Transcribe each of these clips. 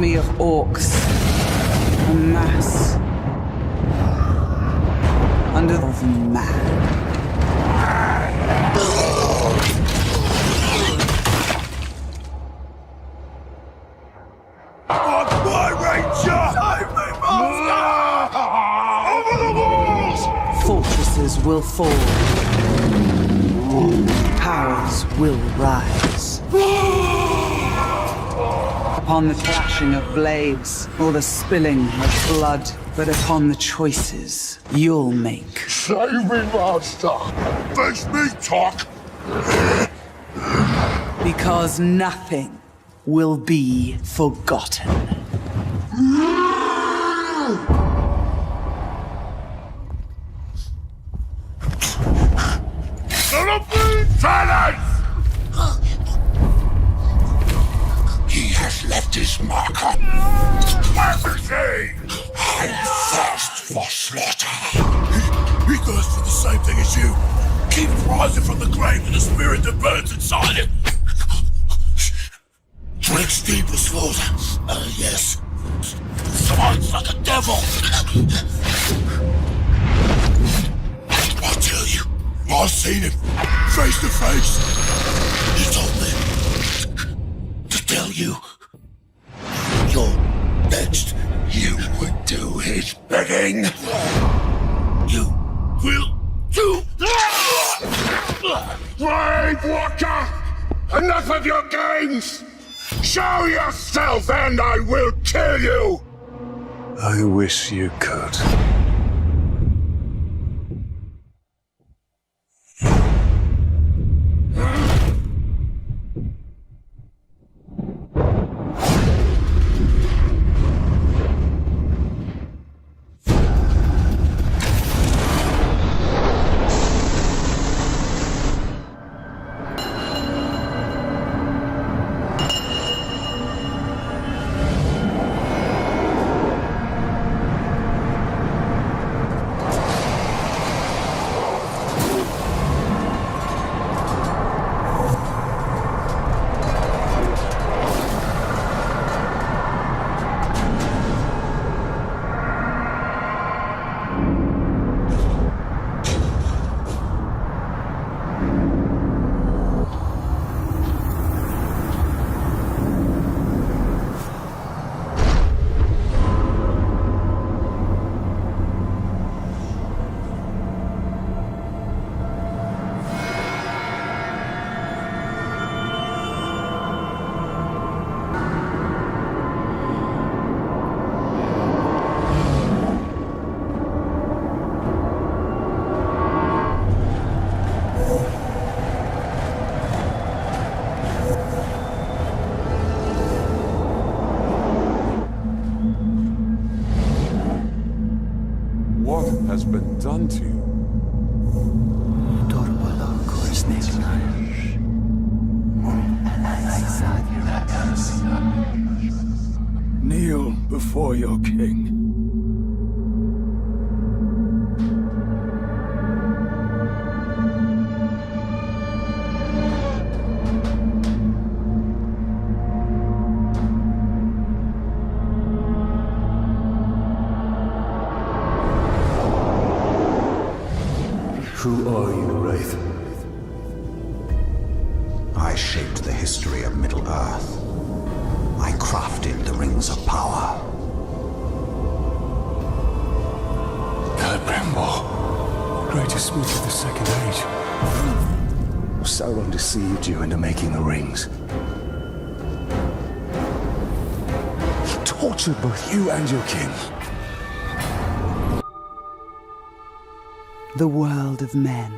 army of orcs. A mass. Under the man. Fortresses will fall. Powers will rise. Upon the clashing of blades or the spilling of blood, but upon the choices you'll make. Save me, master. Makes me talk. Because nothing will be forgotten. Silence! He has left his mark on everything. I'm thirst for slaughter. He thirsts for the same thing as you. Keeps rising from the grave in the spirit that burns inside him. Drinks deep with slaughter. Yes. Smiles like a devil. I'll tell you. I've seen him, face to face. He told me to tell you you're next. You would do his bidding. You will do. Brave Walker! Enough of your games! Show yourself and I will kill you! I wish you could. What has been done to you? Kneel before your king. Who are you, Wraith? I shaped the history of Middle-earth. I crafted the Rings of Power. Celebrimbor, greatest smith of the Second Age. Sauron deceived you into making the rings. He tortured both you and your king. The world of men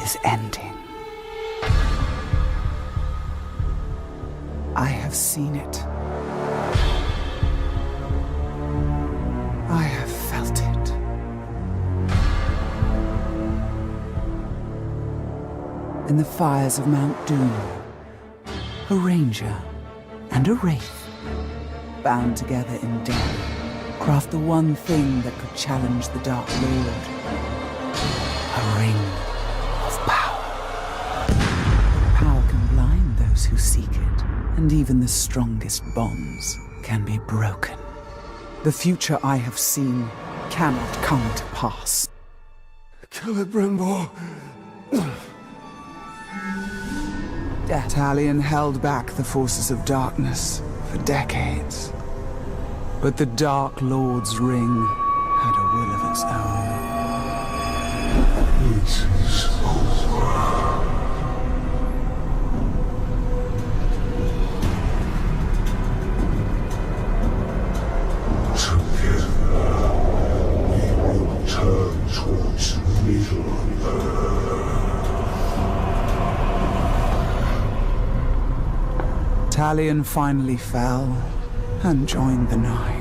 is ending. I have seen it. I have felt it. In the fires of Mount Doom, a ranger and a wraith, bound together in death, craft the one thing that could challenge the Dark Lord. A ring of power. Power can blind those who seek it and even the strongest bonds can be broken. The future I have seen cannot come to pass. Celebrimbor. Talion held back the forces of darkness for decades. But the Dark Lord's ring had a will of its own. It is over. Together, we will turn towards Middle-earth. Talion finally fell and joined the Nine.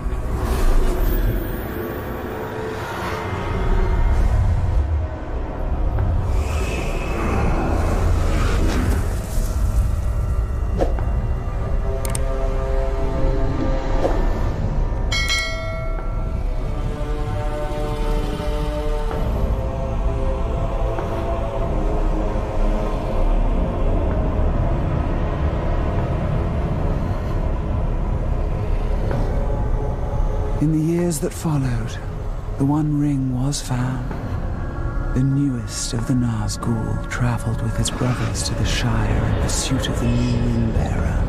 In the years that followed, the One Ring was found. The newest of the Nazgul traveled with his brothers to the Shire in pursuit of the new ring bearer.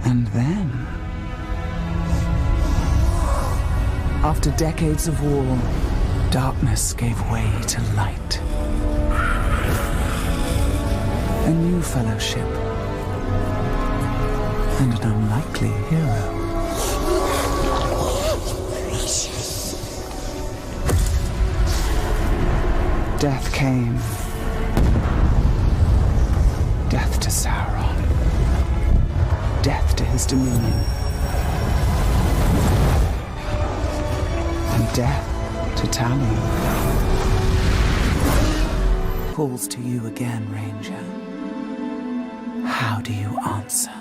And then, after decades of war, darkness gave way to light. A new fellowship, and an unlikely hero. Death came. Death to Sauron. Death to his dominion. And death to Talion. Calls to you again, Ranger. How do you answer?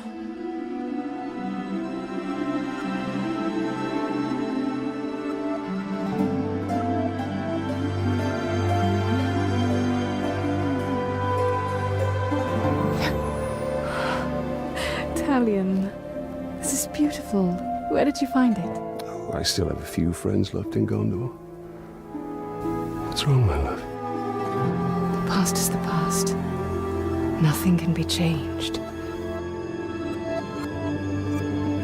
Talion, this is beautiful. Where did you find it? Oh, I still have a few friends left in Gondor. What's wrong, my love? The past is the past. Nothing can be changed.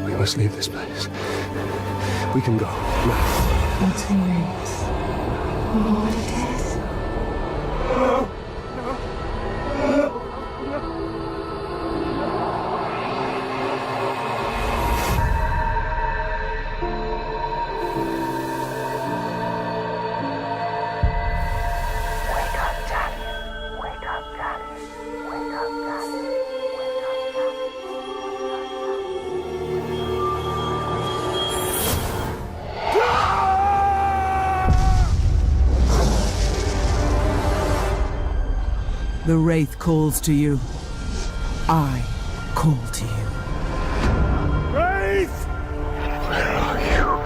We must leave this place. We can go now. Not too late. We're already dead. The Wraith calls to you. I call to you. Wraith! Where are you?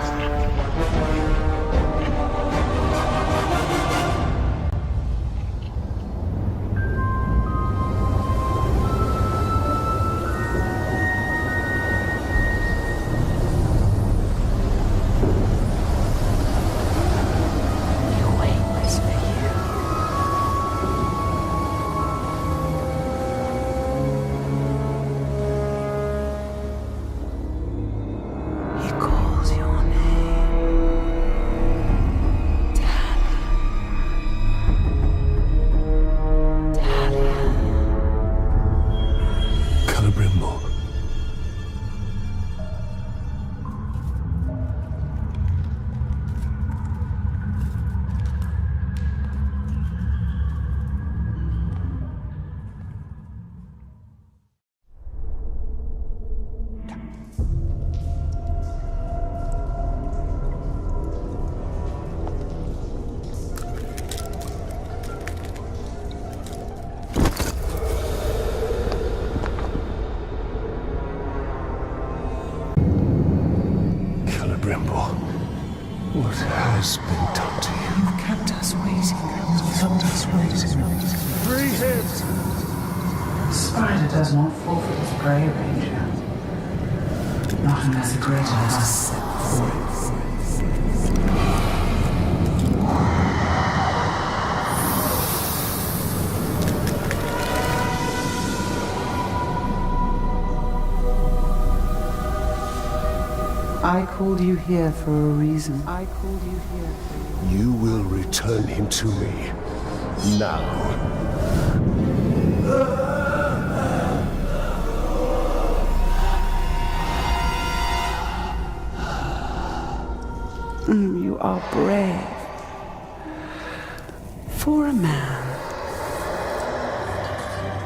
What has been done to you? You've kept us waiting. Kept us waiting. Free him! Spider does not forfeit its prey, Ranger. not unless a greater has to set before it. I called you here for a reason. You will return him to me. Now. You are brave. For a man.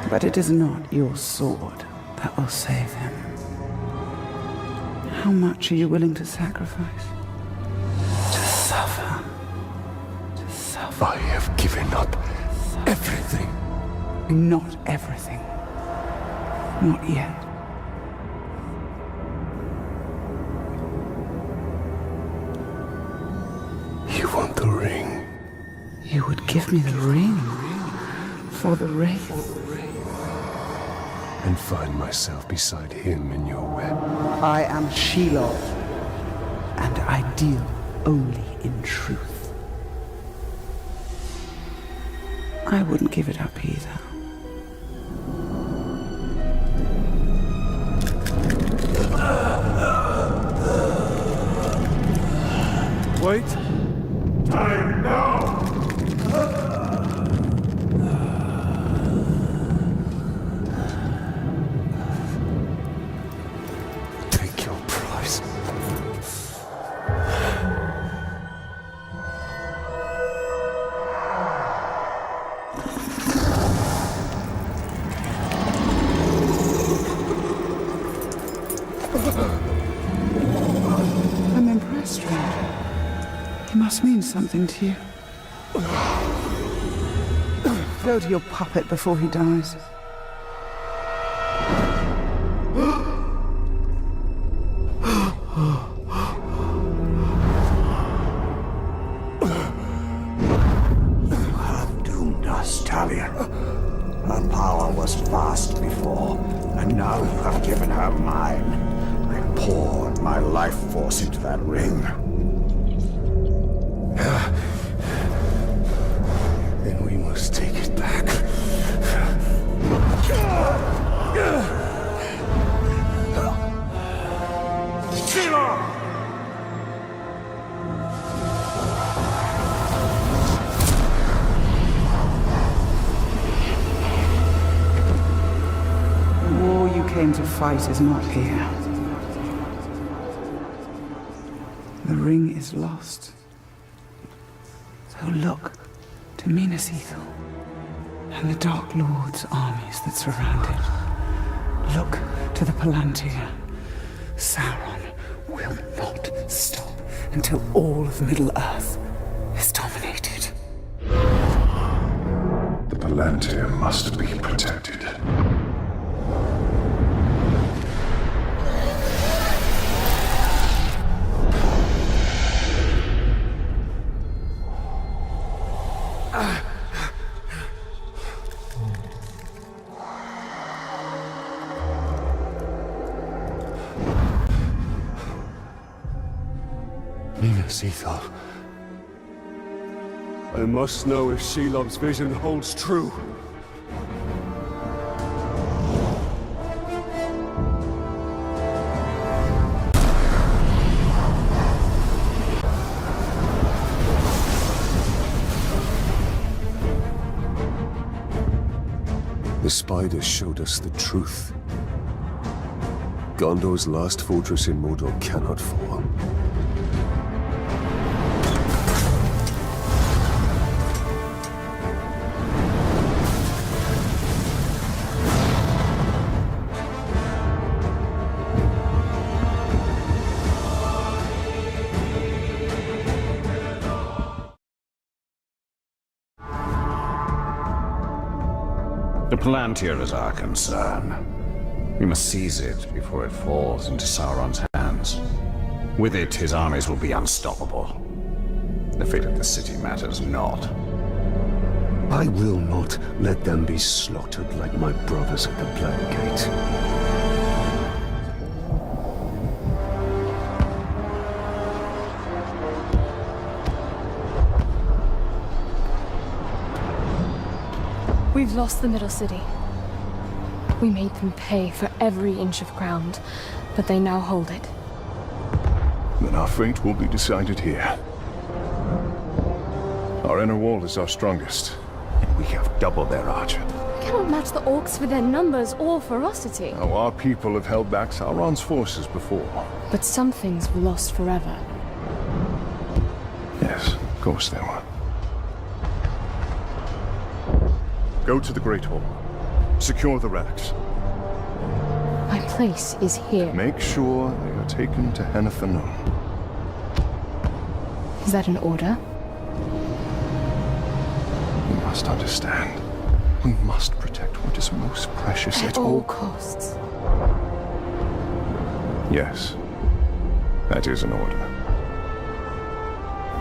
But it is not your sword that will save him. How much are you willing to sacrifice? To suffer. To suffer. I have given up everything. Not everything. Not yet. You want the ring? You would give me the ring for the wraith. And find myself beside him in your web. I am Shelob, and I deal only in truth. I wouldn't give it up either. Wait. Time now! Take your prize. I'm impressed, stranger. He must mean something to you. Go to your puppet before he dies. You have doomed us, Talion. Her power was vast before, and now you have given her mine. I poured my life force into that ring. Then we must take it back. The war you came to fight is not here. The ring is lost. So look to Minas Ithil and the Dark Lord's armies that surround it. Look to the Palantir. Sauron will not stop until all of Middle-earth is dominated. The Palantir must be protected. Minas Ithil. I must know if Shelob's vision holds true. The spider showed us the truth. Gondor's last fortress in Mordor cannot fall. The Palantir is our concern. We must seize it before it falls into Sauron's hands. With it, his armies will be unstoppable. The fate of the city matters not. I will not let them be slaughtered like my brothers at the Black Gate. We've lost the Middle City. We made them pay for every inch of ground, but they now hold it. Then our fate will be decided here. Our inner wall is our strongest, and we have double their archer. We cannot match the orcs for their numbers or ferocity. Now, our people have held back Sauron's forces before. But some things were lost forever. Yes, of course they were. Go to the Great Hall. Secure the relics. My place is here. Make sure they are taken to Henathanon. Is that an order? You must understand. We must protect what is most precious At all costs. Yes. That is an order.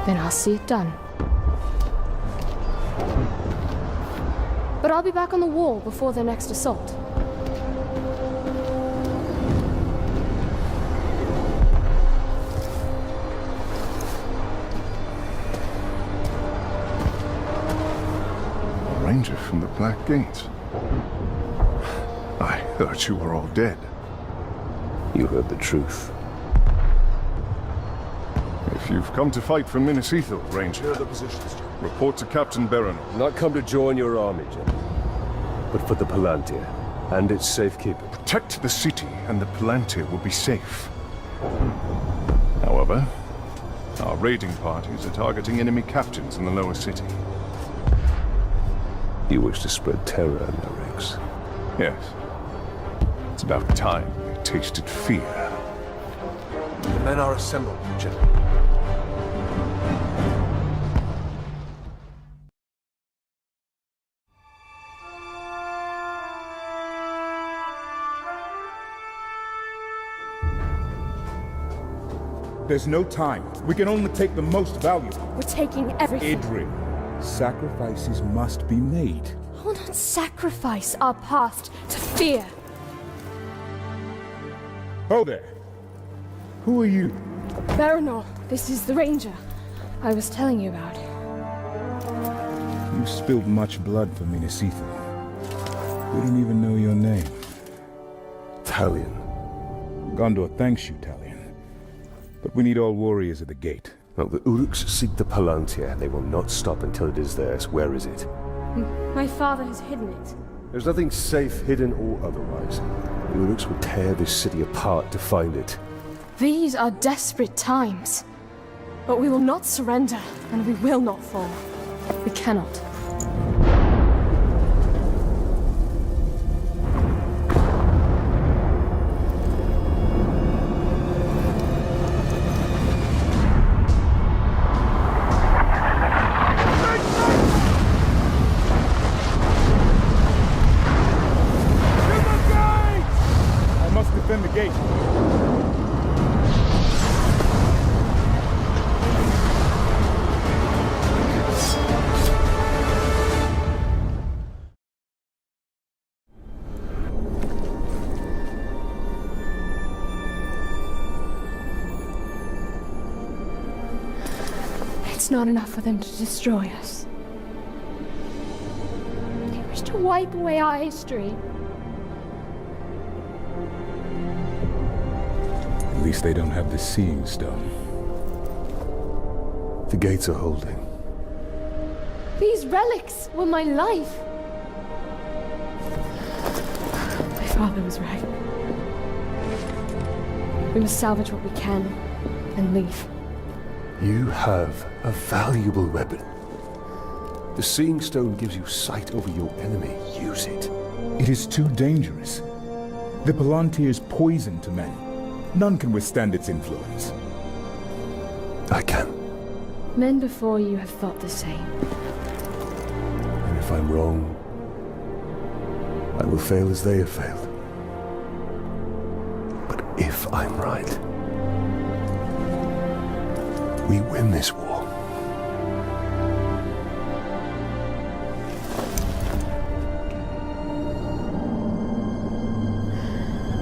Then I'll see it done. But I'll be back on the wall before their next assault. A ranger from the Black Gate. I thought you were all dead. You heard the truth. If you've come to fight for Minas Ithil, Ranger, The positions, report to Captain Baron. not come to join your army, General, but for the Palantir and its safekeeping. Protect the city, and the Palantir will be safe. However, our raiding parties are targeting enemy captains in the lower city. You wish to spread terror in their ranks. Yes. It's about time they tasted fear. The men are assembled, General. There's no time. We can only take the most valuable. We're taking everything. Idri, sacrifices must be made. I will not sacrifice our past to fear. Oh there. Who are you? Baranor, this is the ranger I was telling you about. You spilled much blood for Minas Ithil. We don't even know your name. Talion. Gondor thanks you, Talion. But we need all warriors at the gate. Well, the Uruks seek the Palantir. They will not stop until it is theirs. Where is it? My father has hidden it. There's nothing safe, hidden or otherwise. The Uruks will tear this city apart to find it. These are desperate times. But we will not surrender, and we will not fall. We cannot. I must defend the gate. It's not enough for them to destroy us. They wish to wipe away our history. At least they don't have the Seeing Stone. The gates are holding. These relics were my life. My father was right. We must salvage what we can and leave. You have a valuable weapon. The Seeing Stone gives you sight over your enemy. Use it. It is too dangerous. The Palantir is poison to men. None can withstand its influence. I can. Men before you have thought the same. And if I'm wrong, I will fail as they have failed. But if I'm right, we win this war.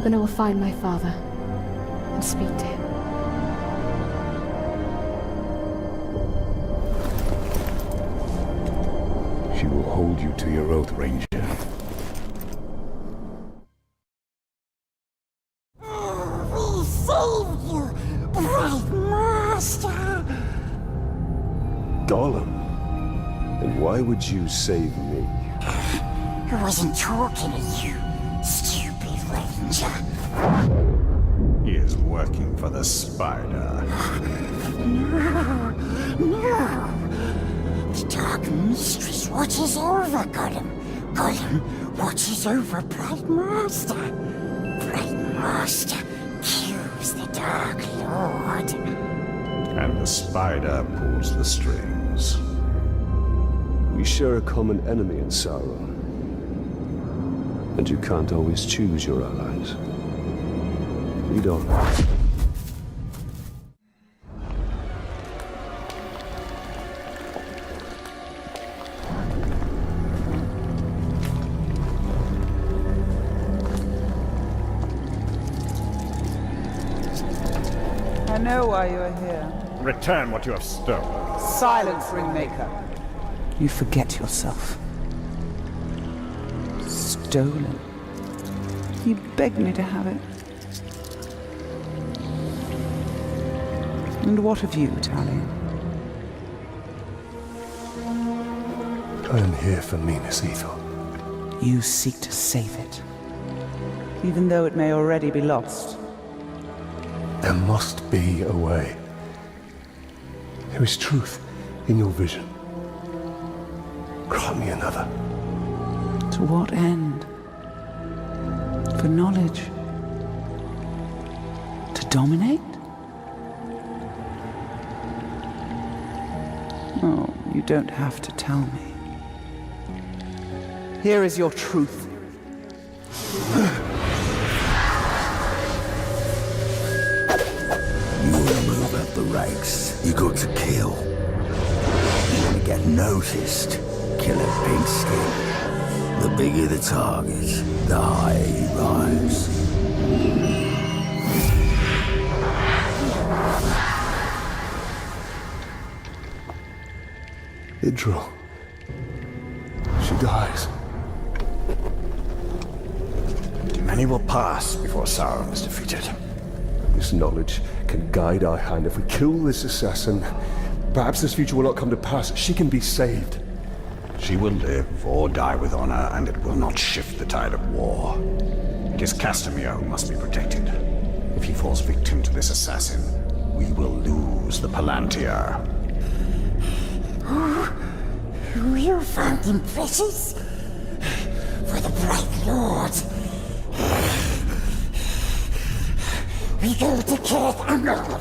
Then I will find my father and speak to him. She she will hold you to your oath, Ranger. We saved you, bright master! Gollum? And why would you save me? I wasn't talking to you, stupid ranger. He is working for the spider. No! The Dark Mistress watches over Gollum. Gollum watches over Bright Master. Bright Master kills the Dark Lord. And the spider pulls the strings. We share a common enemy in Sauron. And you can't always choose your allies. Lead on. I know why you are here. Return what you have stolen. Silence, Ringmaker. You forget yourself. Stolen. You begged me to have it. And what of you, Talion? I am here for Minas Ithil. You seek to save it, even though it may already be lost. There must be a way. There is truth in your vision. Grant me another. To what end? For knowledge? To dominate? Oh, you don't have to tell me. Here is your truth. You want to move up the ranks, you got to kill. You want to get noticed, kill a pigskin. The bigger the target, the higher you rise. Idril. She dies. Many will pass before Sauron is defeated. This knowledge can guide our hand. If we kill this assassin, perhaps this future will not come to pass. She can be saved. She will live or die with honor, and it will not shift the tide of war. It is Castamere who must be protected. If he falls victim to this assassin, we will lose the Palantir. Who you found him precious? For the Bright Lord. We go to Kirith Angol.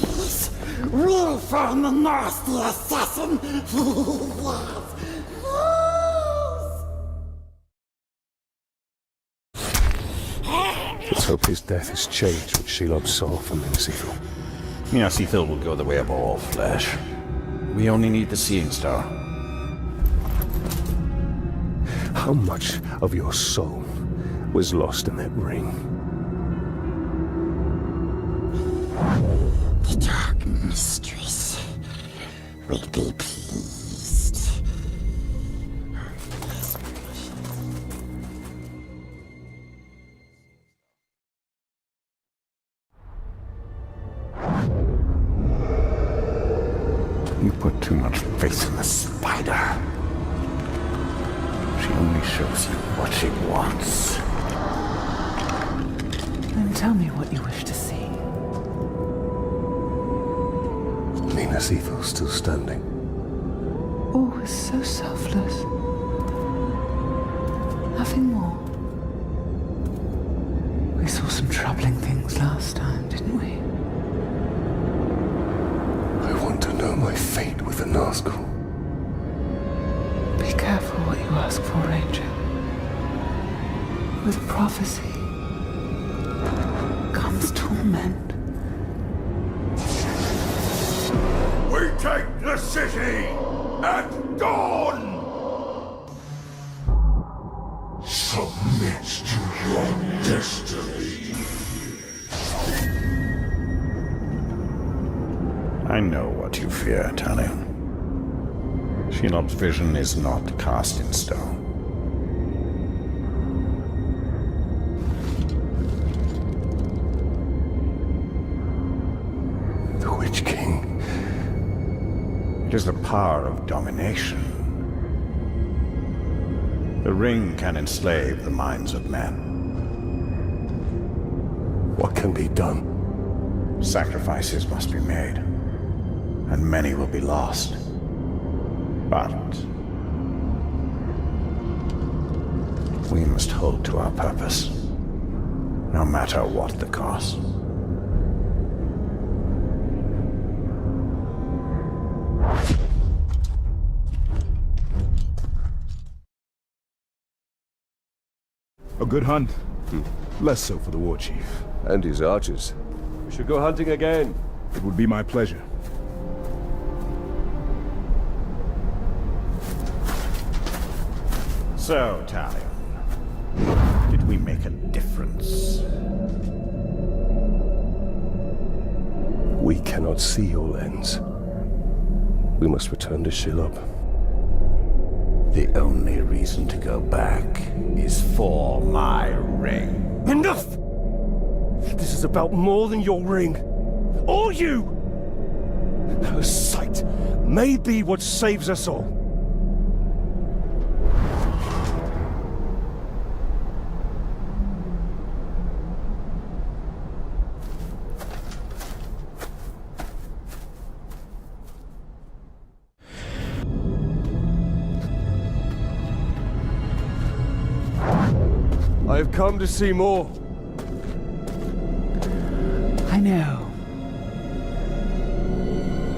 Yes, we'll find the nasty assassin. Yes. Let's hope his death has changed what Shelob saw from Minas Ithil. Minas Ithil will go the way of all flesh. We only need the Seeing Star. How much of your soul was lost in that ring? The Dark Mistress will be pleased. You put too much faith in the spider. She only shows you what she wants. Then tell me what you wish to see. Minas Ithil still standing. Oh, it's so selfless. Nothing more. We saw some troubling things last time, didn't we? I want to know my fate with the Nazgul. Be careful what you ask for, Ranger. With prophecy comes torment. We take the city at dawn! Submit to your destiny. I know what you fear, Talion. Shelob's vision is not cast in stone. The Witch King. It is the power of domination. The ring can enslave the minds of men. What can be done? Sacrifices must be made, and many will be lost. But we must hold to our purpose, no matter what the cost. A good hunt. Less so for the war chief. And his archers. We should go hunting again. It would be my pleasure. So, Talion, did we make a difference? We cannot see your lens. We must return to Shelob. The only reason to go back is for my ring. Enough! This is about more than your ring. Or you! Her sight may be what saves us all. I have come to see more. I know.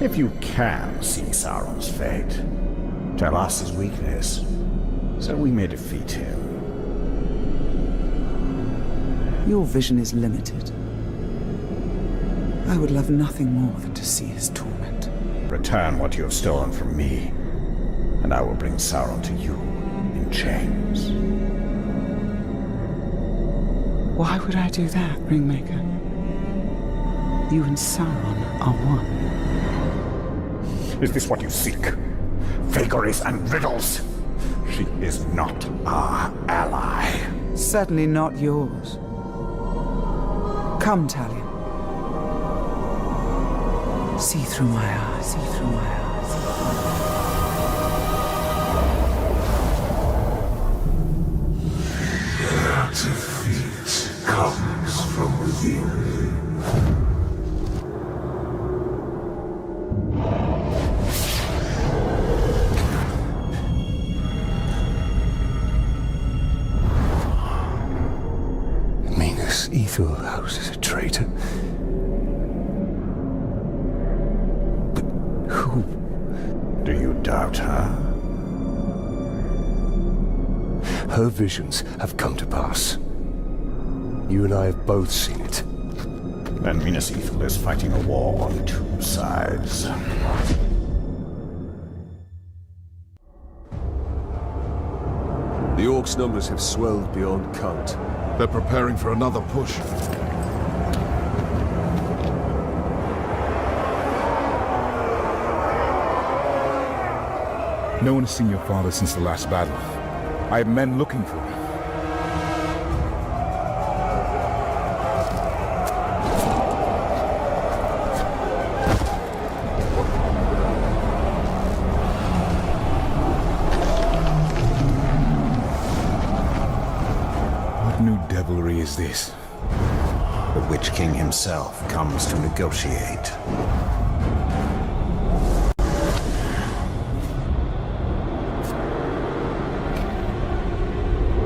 If you can see Sauron's fate, tell us his weakness, so we may defeat him. Your vision is limited. I would love nothing more than to see his torment. Return what you have stolen from me, and I will bring Sauron to you in chains. Why would I do that, Ringmaker? You and Sauron are one. Is this what you seek? Vagaries and riddles? She is not our ally. Certainly not yours. Come, Talion. See through my eyes, see through my eyes. Defeat comes from within. Minas Ithil House is a traitor. But who? Do you doubt her? Her visions have come to pass. You and I have both seen it. Then Minas Ithil is fighting a war on two sides. The Orcs' numbers have swelled beyond count. They're preparing for another push. No one has seen your father since the last battle. I have men looking for him. What new devilry is this? The Witch King himself comes to negotiate.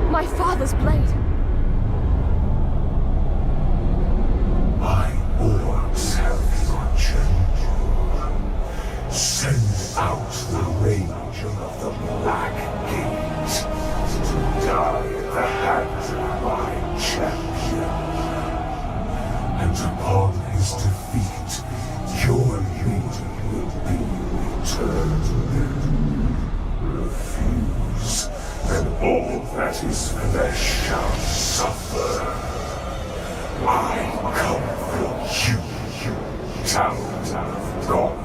My father's blade. My orcs have not changed. Send out the ranger of the Black Gate to die at the hands of my champion. And upon his defeat, your leader will be returned. Refuse, and all that is flesh shall suffer. I come for you, town of God.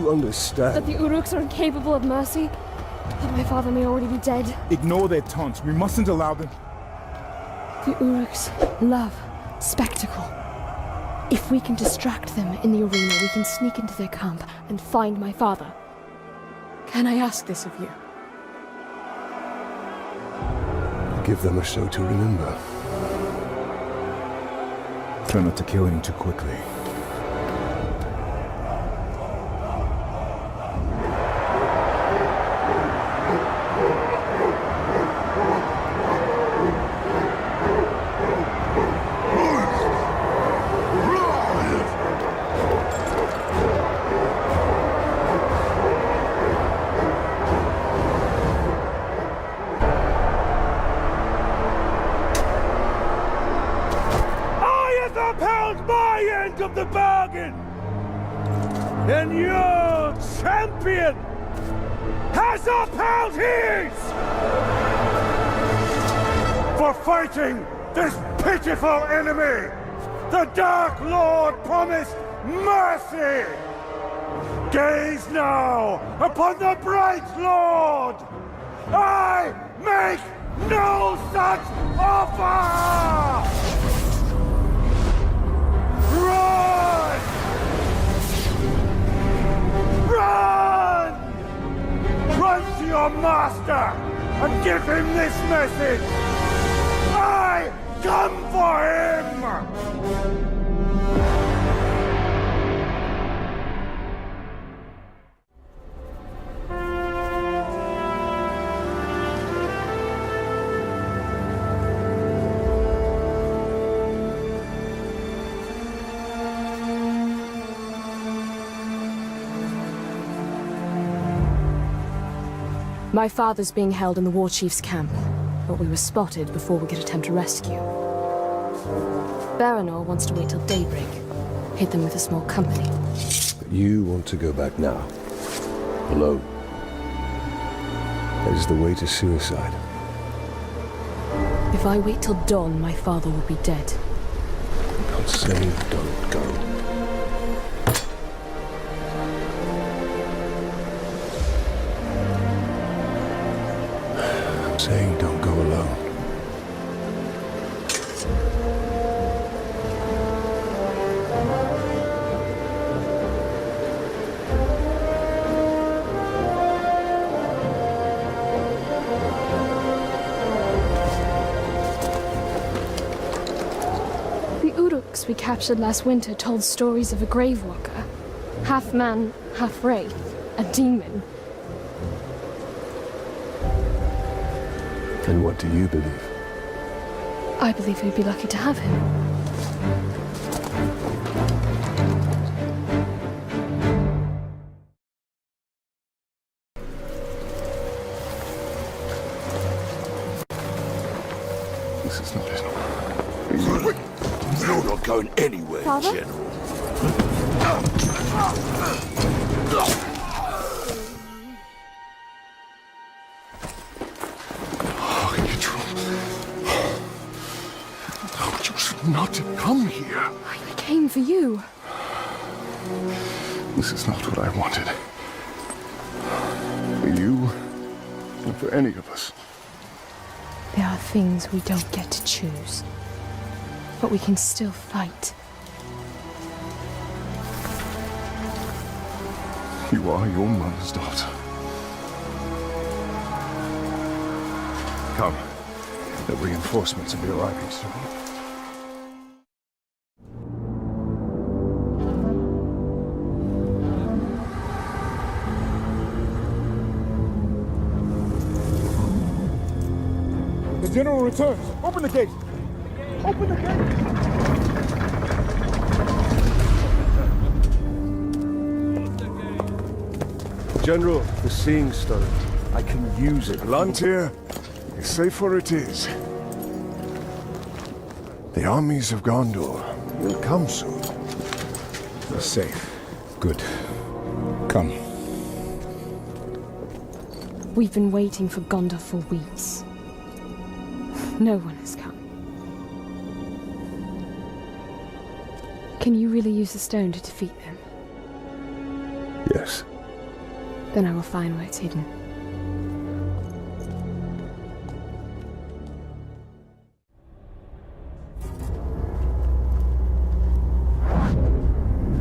you understand? That the Uruks are incapable of mercy? That my father may already be dead? Ignore their taunts. We mustn't allow them. The Uruks love spectacle. If we can distract them in the arena, we can sneak into their camp and find my father. Can I ask this of you? Give them a show to remember. Try not to kill him too quickly. Of the bargain, and your champion has upheld his for fighting this pitiful enemy. The Dark Lord promised mercy. Gaze now upon the Bright Lord. I make no such offer. Run! Run! Run to your master and give him this message. I come for him! My father's being held in the war chief's camp, but we were spotted before we could attempt a rescue. Baranor wants to wait till daybreak, hit them with a small company. But you want to go back now. Alone. That is the way to suicide. If I wait till dawn, my father will be dead. I'm not saying don't go. Saying don't go alone. The Uruks we captured last winter told stories of a grave walker. Half man, half wraith. A demon. And what do you believe? I believe we'd be lucky to have him. This is not it. You're not going anywhere, Father? General. Not come here. I came for you. This is not what I wanted. For you, or for any of us. There are things we don't get to choose. But we can still fight. You are your mother's daughter. Come. The reinforcements will be arriving soon. The general returns. Open the gate. Open the gate. General, the Seeing Stone. I can use it. Palantir, safer it is. The armies of Gondor will come soon. We're safe. Good. Come. We've been waiting for Gondor for weeks. No one has come. Can you really use the stone to defeat them? Yes. Then I will find where it's hidden.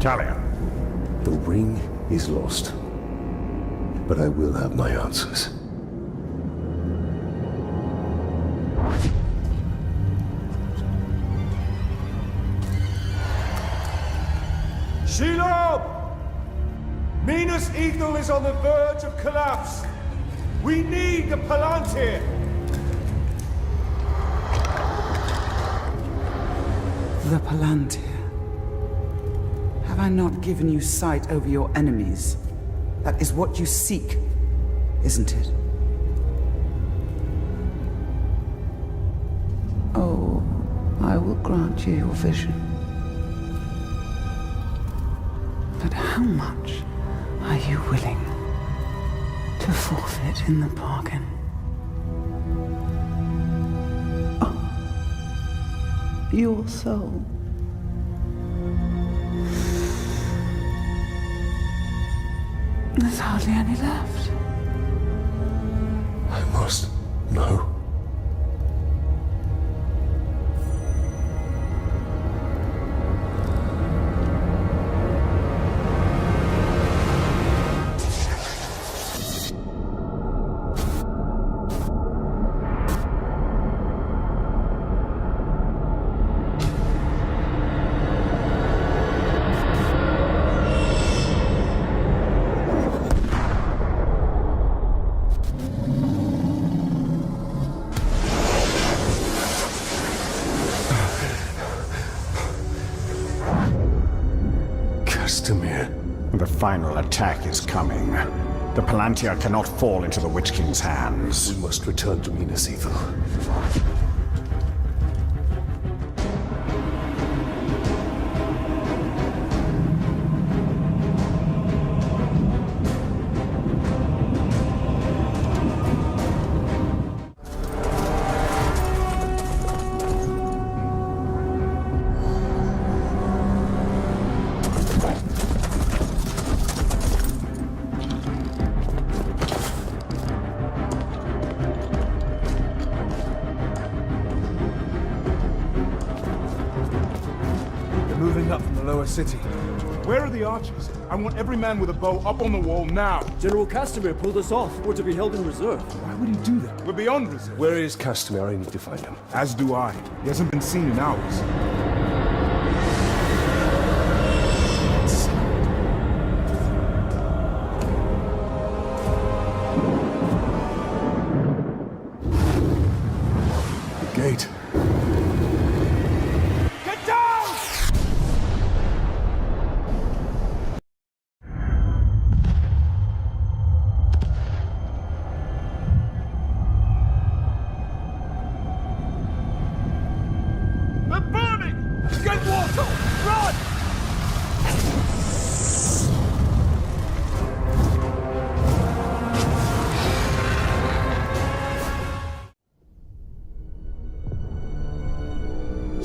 Talia. The ring is lost. But I will have my answers. Shelob! Minas Ithil is on the verge of collapse. We need the Palantir. The Palantir. Have I not given you sight over your enemies? That is what you seek, isn't it? Oh, I will grant you your vision. But how much are you willing to forfeit in the bargain? Oh, your soul. There's hardly any left. I must know. The final attack is coming. The Palantir cannot fall into the Witch King's hands. We must return to Minas Ithil. Moving up from the lower city. Where are the archers? I want every man with a bow up on the wall now. General Castamere pulled us off. We're to be held in reserve. Why would he do that? We're beyond reserve. Where is Castamere? I need to find him. As do I. He hasn't been seen in hours. The gate.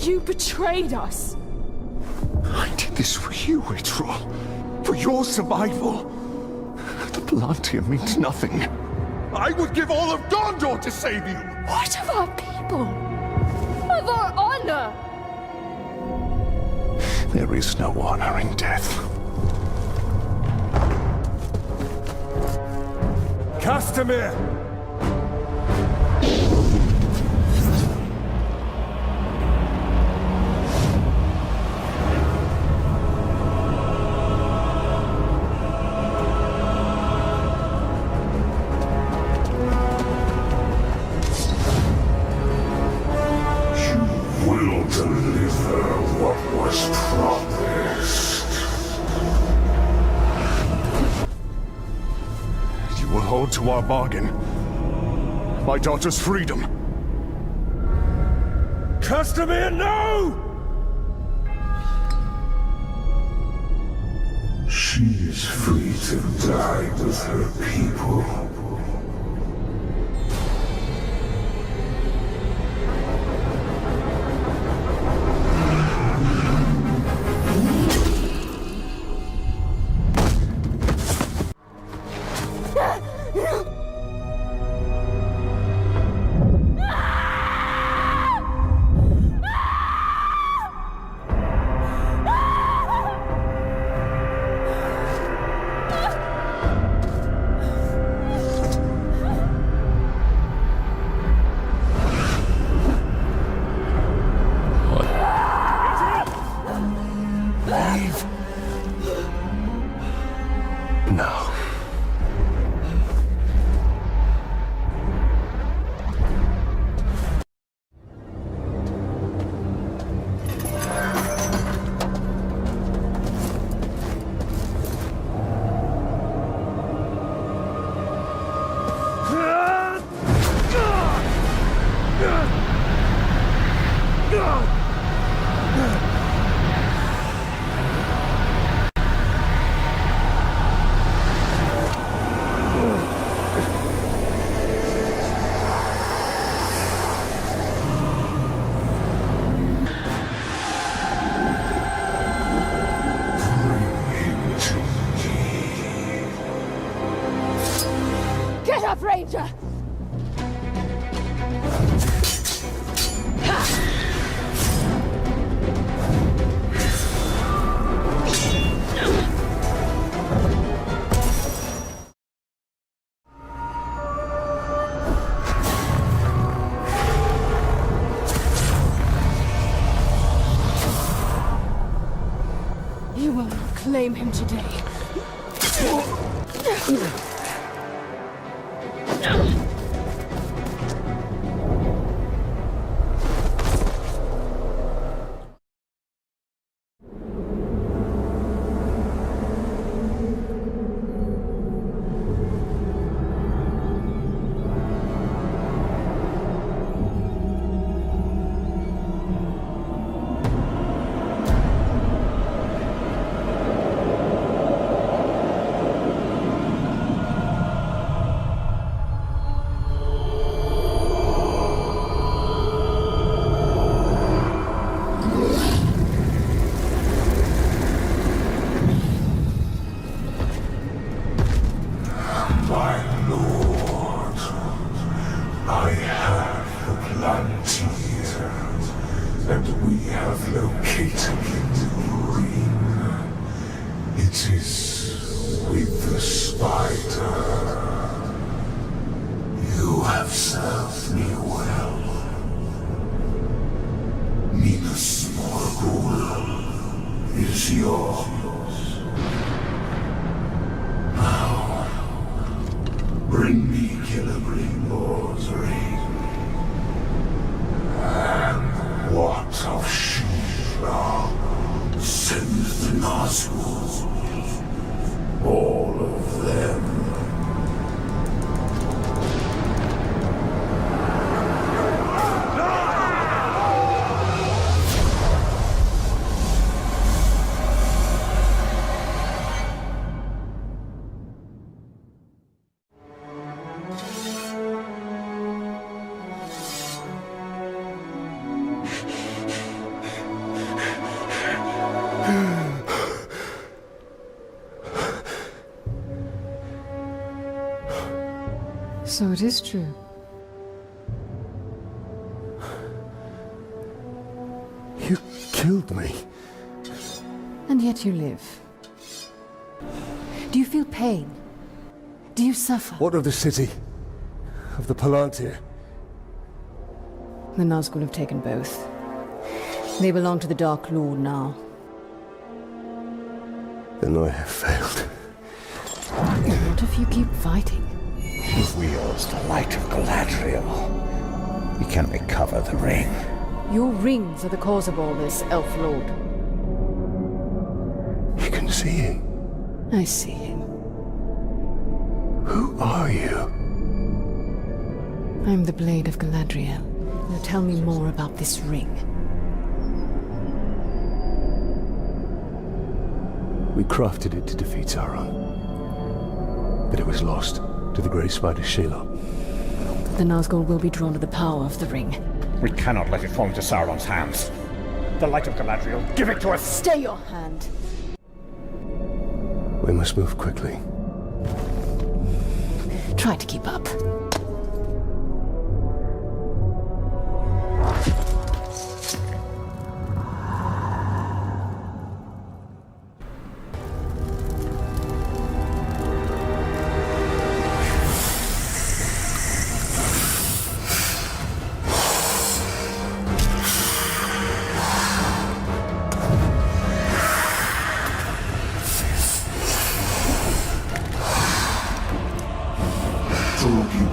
You betrayed us! I did this for you, Withrol. For your survival. The Palantir means nothing. I would give all of Gondor to save you! What of our people? Of our honor? There is no honor in death. Castamere! Hold to our bargain. My daughter's freedom. Castamere, no! She is free to die with her people. Get up, Ranger! You will not claim him today. And we have located the ring. It is with the spider. You have served me well. Minas Morgul is yours. Now, bring me Celebrimbor's ring. And what of Shira? Send the Nazgûl. All of them. So it is true. You killed me. And yet you live. Do you feel pain? Do you suffer? What of the city? Of the Palantir? The Nazgûl have taken both. They belong to the Dark Lord now. Then I have failed. What if you keep fighting? He wields the light of Galadriel. We can recover the ring. Your rings are the cause of all this, Elf Lord. You can see him. I see him. Who are you? I'm the Blade of Galadriel. Now tell me more about this ring. We crafted it to defeat Sauron. But it was lost to the Grey Spider Shelob. The Nazgûl will be drawn to the power of the ring. We cannot let it fall into Sauron's hands. The light of Galadriel, give it to us! Stay your hand! We must move quickly. Try to keep up. Tolkien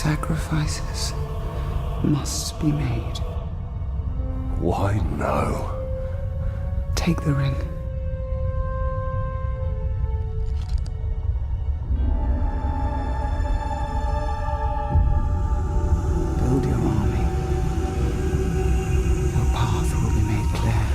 Sacrifices must be made. Why now? Take the ring. Build your army. Your path will be made clear.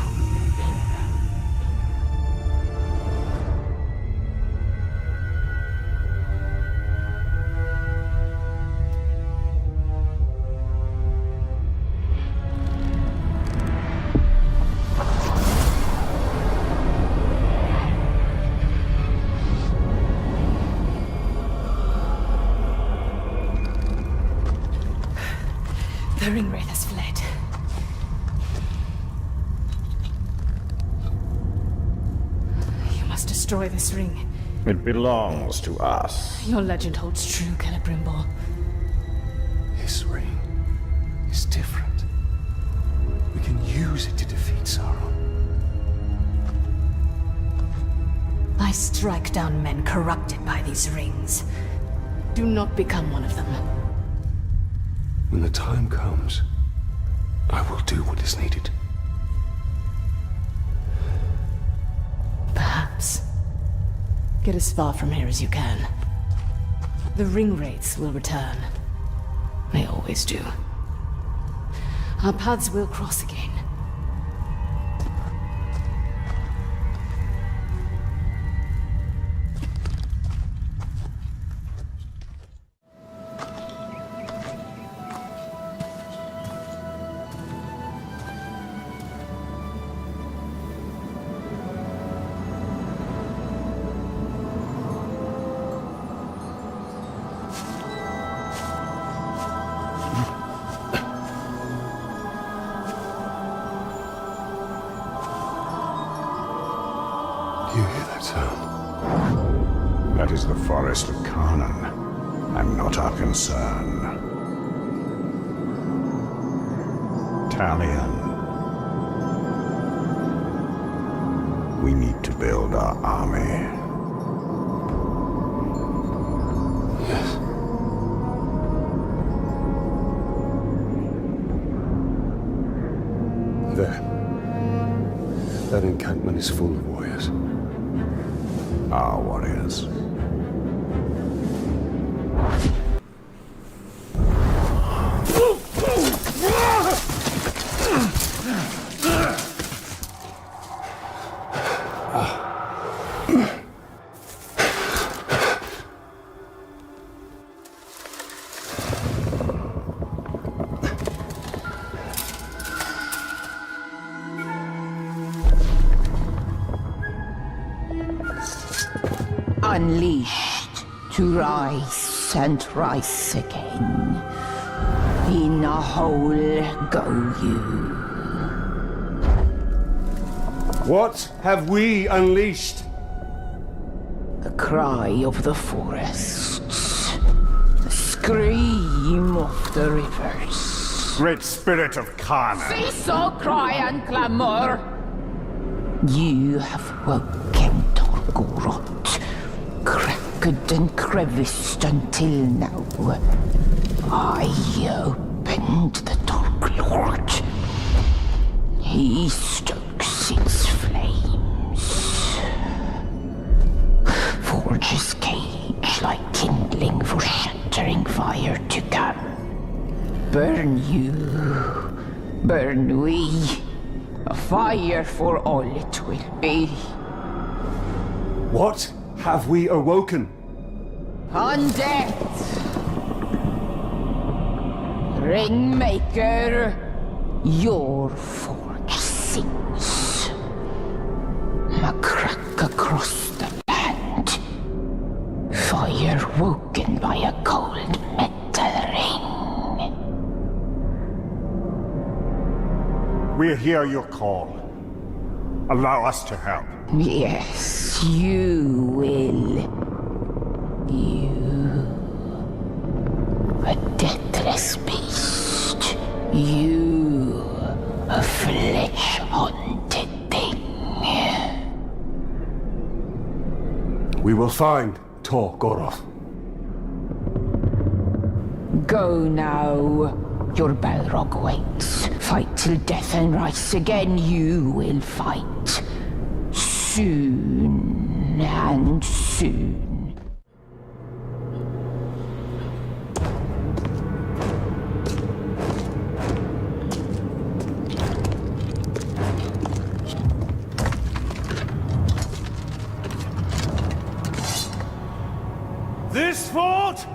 The ringwraith has fled. You must destroy this ring. It belongs to us. Your legend holds true, Celebrimbor. This ring is different. We can use it to defeat Sauron. I strike down men corrupted by these rings. Do not become one of them. When the time comes, I will do what is needed. Perhaps. Get as far from here as you can. The ringwraiths will return. They always do. Our paths will cross again. You hear that sound? That is the forest of Carnan, and not our concern. Talion. We need to build our army. Yes. There. That encampment is full of warriors. Our warriors. Unleashed to rise and rise again. In a hole go you. What have we unleashed? The cry of the forests. The scream of the rivers. Great spirit of Carnan. Cease all cry and clamor. You have woken Torgorot. Cracked and creviced until now. I opened the Dark Lord. He stokes its flames. Forges cage like kindling for shattering fire to come. Burn you, burn we. A fire for all it will be. What have we awoken? Undead! Ringmaker, your forge sings. A crack across the land. Fire woken by a cold metal ring. We hear your call. Allow us to help. Yes, you will. You. A deathless beast. You. A flesh-haunted thing. We will find Tor Goroth. Go now. Your Balrog waits. Fight till death and rise again. You will fight. Soon and soon. This fort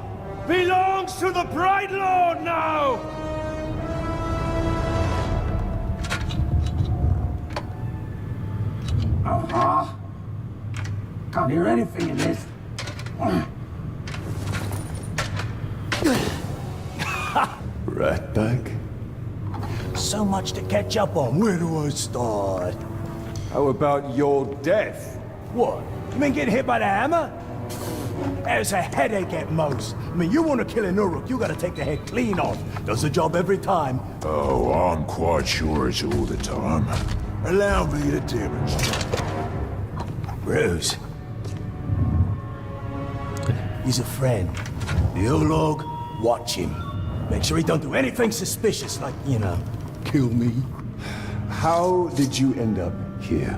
belongs to the Bright Lord now! Can't hear anything in this. Ratbag? So much to catch up on. Where do I start? How about your death? What? You mean getting hit by the hammer? There's a headache at most. I mean, you want to kill an Uruk, you gotta take the head clean off. Does the job every time. Oh, I'm quite sure it's all the time. Allow me to demonstrate. Bruce. He's a friend. The Olog, watch him. Make sure he don't do anything suspicious, like, you know, kill me. How did you end up here?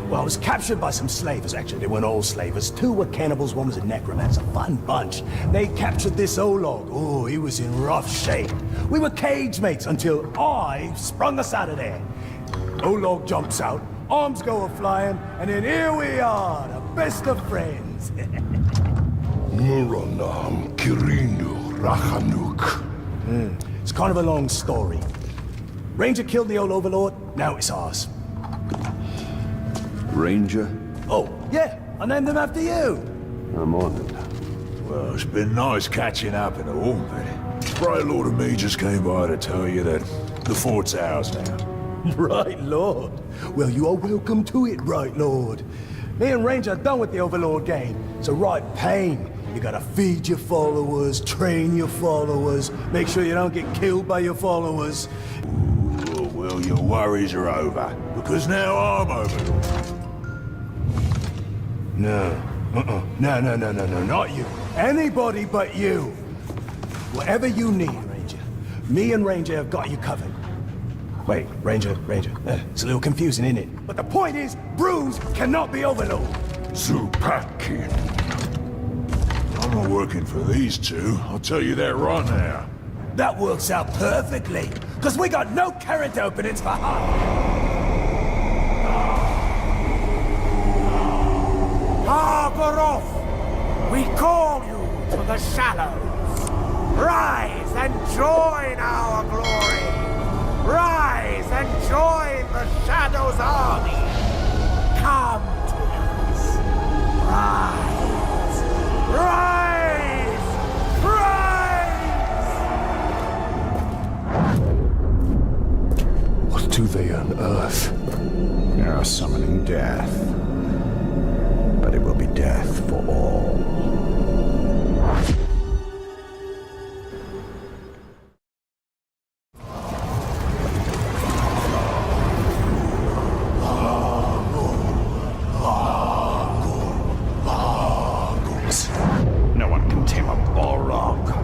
Well, I was captured by some slavers, actually. They weren't all slavers. 2 were cannibals, 1 was a necromancer. Fun bunch. They captured this Olog. Oh, he was in rough shape. We were cage mates until I sprung us out of there. Olog jumps out, arms go a-flying, and then here we are, the best of friends. Muranam Kirinu Rachanuk. It's kind of a long story. Ranger killed the old overlord, now it's ours. Ranger? Oh, yeah, I named him after you. I'm honored. Well, it's been nice catching up and all, but Bright Lord and me just came by to tell you that the fort's ours now. Right Lord. Well, you are welcome to it, Right Lord. Me and Ranger are done with the Overlord game. It's a right pain. You gotta feed your followers, train your followers, make sure you don't get killed by your followers. Ooh, well, your worries are over, because now I'm Overlord. No. No, not you. Anybody but you. Whatever you need, Ranger. Me and Ranger have got you covered. Wait, Ranger. It's a little confusing, isn't it? But the point is, Bruce cannot be Overlord. Zupakin. I'm not working for these 2, I'll tell you that right now. That works out perfectly, because we got no character openings for her. Harbor off! We call you to the shallows. Rise and join our glory. Rise and join the Shadow's army. Come to us. Rise! Rise! Rise! What do they unearth? They are summoning death. But it will be death for all. No one can tame a Balrog.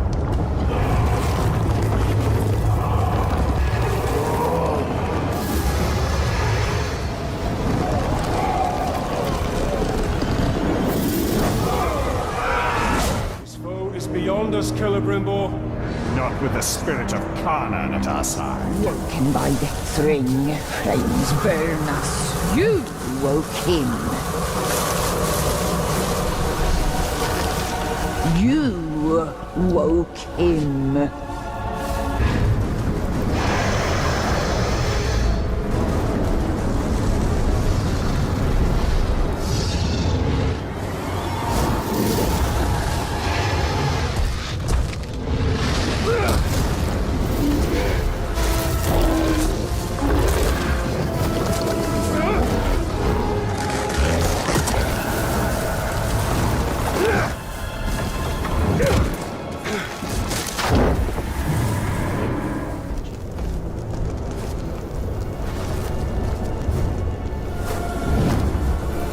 Beyond us, Celebrimbor. Not with the spirit of Canaan at our side. Woken by the thring, flames burn us. You woke him. You woke him.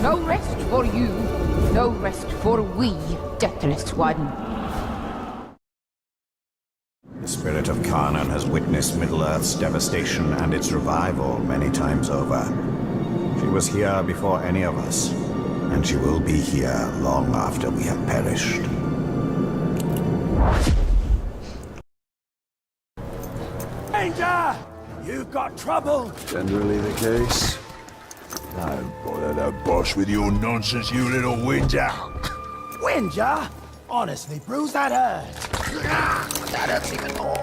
No rest for you, no rest for we, deathless one. Carnan has witnessed Middle-earth's devastation and its revival many times over. She was here before any of us, and she will be here long after we have perished. Danger! You've got trouble! Generally the case. Don't bother the boss with your nonsense, you little whinger. Whinger? Honestly, Bruce, that hurt. That hurts even more.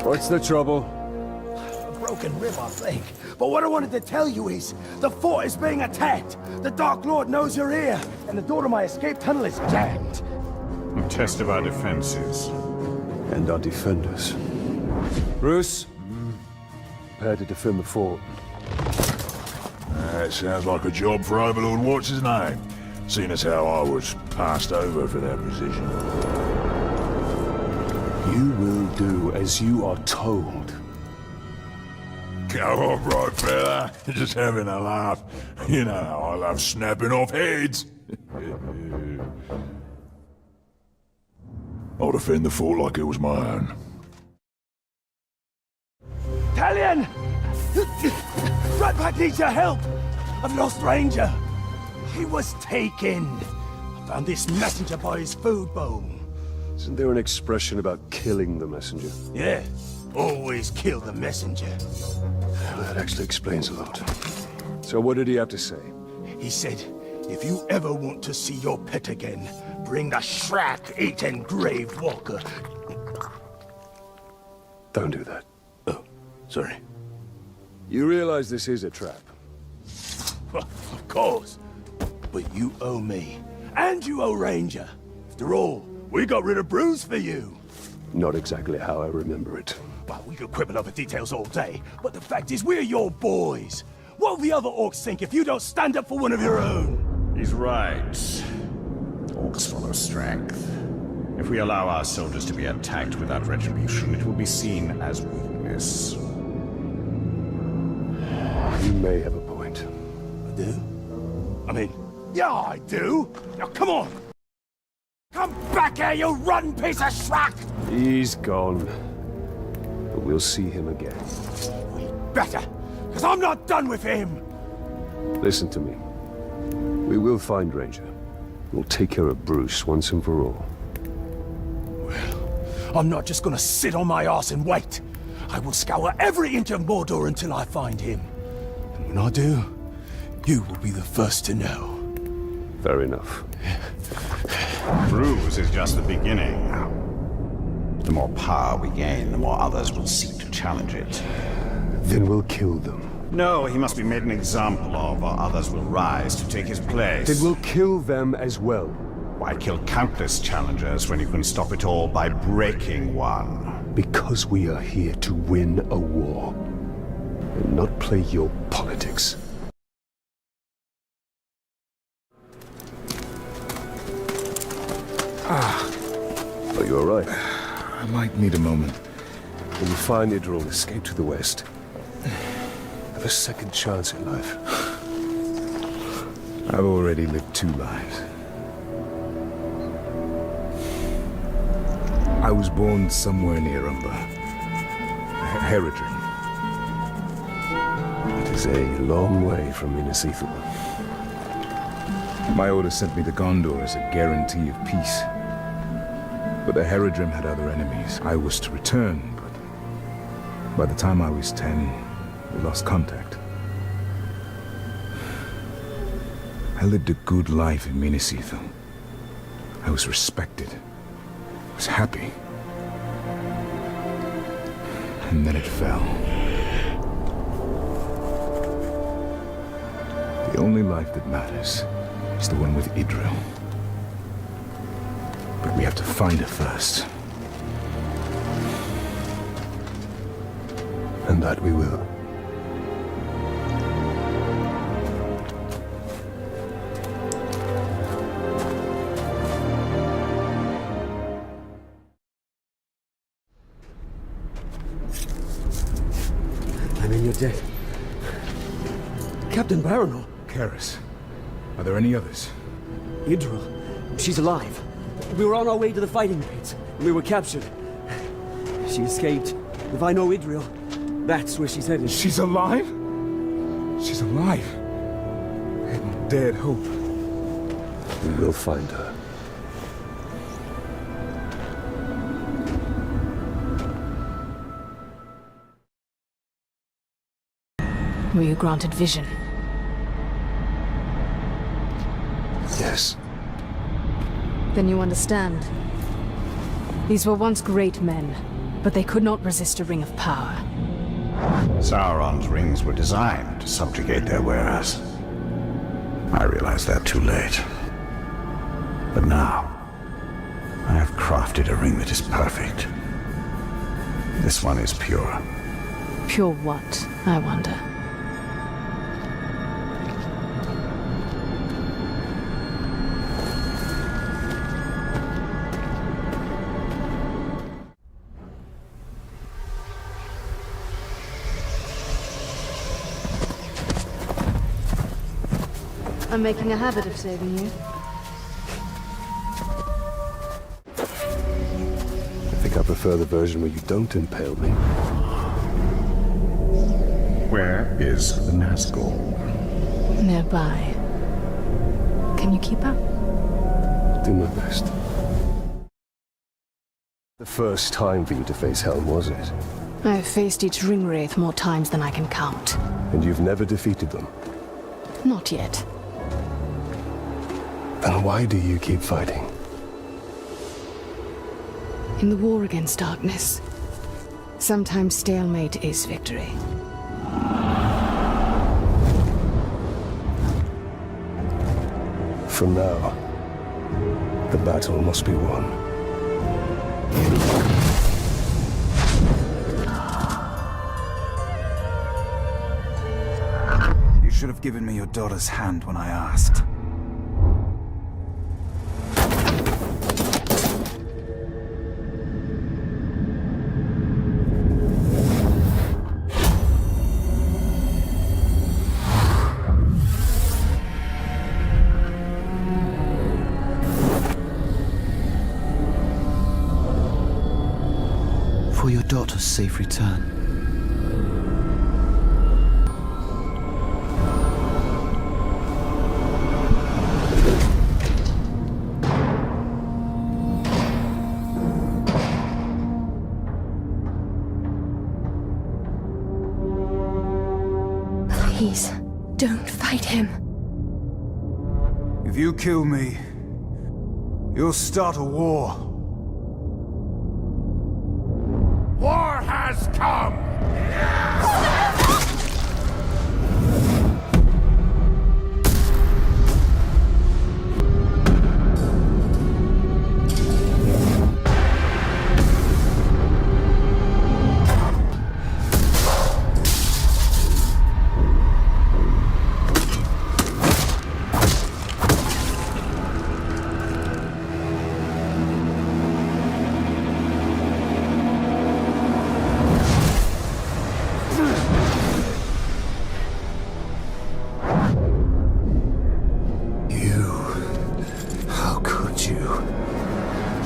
What's the trouble? A broken rib, I think. But what I wanted to tell you is, the fort is being attacked. The Dark Lord knows you're here, and the door to my escape tunnel is jammed. A test of our defenses. And our defenders. Bruce, prepare to defend the fort. That sounds like a job for Overlord What's-His-Name, seeing as how I was passed over for that position. You will do as you are told. Go on, right, fella. Just having a laugh. You know how I love snapping off heads. I'll defend the fort like it was my own. Talion! Ratpack needs your help! I've lost Ranger. He was taken. I found this messenger by his food bowl. Isn't there an expression about killing the messenger? Yeah, always kill the messenger. Well, that actually explains a lot. So what did he have to say? He said, if you ever want to see your pet again, bring the Shrek-eaten grave walker. Don't do that. Oh, sorry. You realize this is a trap? Well, of course. But you owe me. And you owe Ranger. After all, we got rid of Bruce for you. Not exactly how I remember it. Well, we could quibble over details all day, but the fact is we're your boys. What will the other orcs think if you don't stand up for one of your own? He's right. Orcs follow strength. If we allow our soldiers to be attacked without retribution, it will be seen as weakness. You may have a point. I do? I mean, yeah, I do. Now, come on. Come back here, you rotten piece of schrack! He's gone. But we'll see him again. We better, because I'm not done with him! Listen to me. We will find Ranger. We'll take care of Bruce once and for all. Well, I'm not just gonna sit on my ass and wait. I will scour every inch of Mordor until I find him. And when I do, you will be the first to know. Fair enough. Bruce is just the beginning. The more power we gain, the more others will seek to challenge it. Then we'll kill them. No, he must be made an example of, or others will rise to take his place. Then we'll kill them as well. Why kill countless challengers when you can stop it all by breaking one? Because we are here to win a war, and not play your politics. Are you alright? I might need a moment. When you find Idril, escape to the west. Have a second chance in life. I've already lived 2 lives. I was born somewhere near Umber. Herodrin. It is a long way from Minas Ithil. My order sent me to Gondor as a guarantee of peace. But the Herodrim had other enemies. I was to return, but by the time I was 10, we lost contact. I lived a good life in Minas Ithil. I was respected. I was happy. And then it fell. The only life that matters is the one with Idril. But we have to find her first. And that we will. I'm in your debt. Captain Baranor. Karis. Are there any others? Idril. She's alive. We were on our way to the fighting pits, and we were captured. She escaped. If I know Idril, that's where she's headed. She's alive? She's alive. I hadn't dared hope. We will find her. Were you granted vision? Yes. Then you understand. These were once great men, but they could not resist a ring of power. Sauron's rings were designed to subjugate their wearers. I realized that too late. But now, I have crafted a ring that is perfect. This one is pure. Pure what, I wonder? I'm making a habit of saving you. I think I prefer the version where you don't impale me. Where is the Nazgul? Nearby. Can you keep up? Do my best. The first time for you to face Helm, was it? I have faced each ring wraith more times than I can count. And you've never defeated them? Not yet. Then why do you keep fighting? In the war against darkness, sometimes stalemate is victory. From now, the battle must be won. You should have given me your daughter's hand when I asked. For your daughter's safe return. Please, don't fight him. If you kill me, you'll start a war. War has come!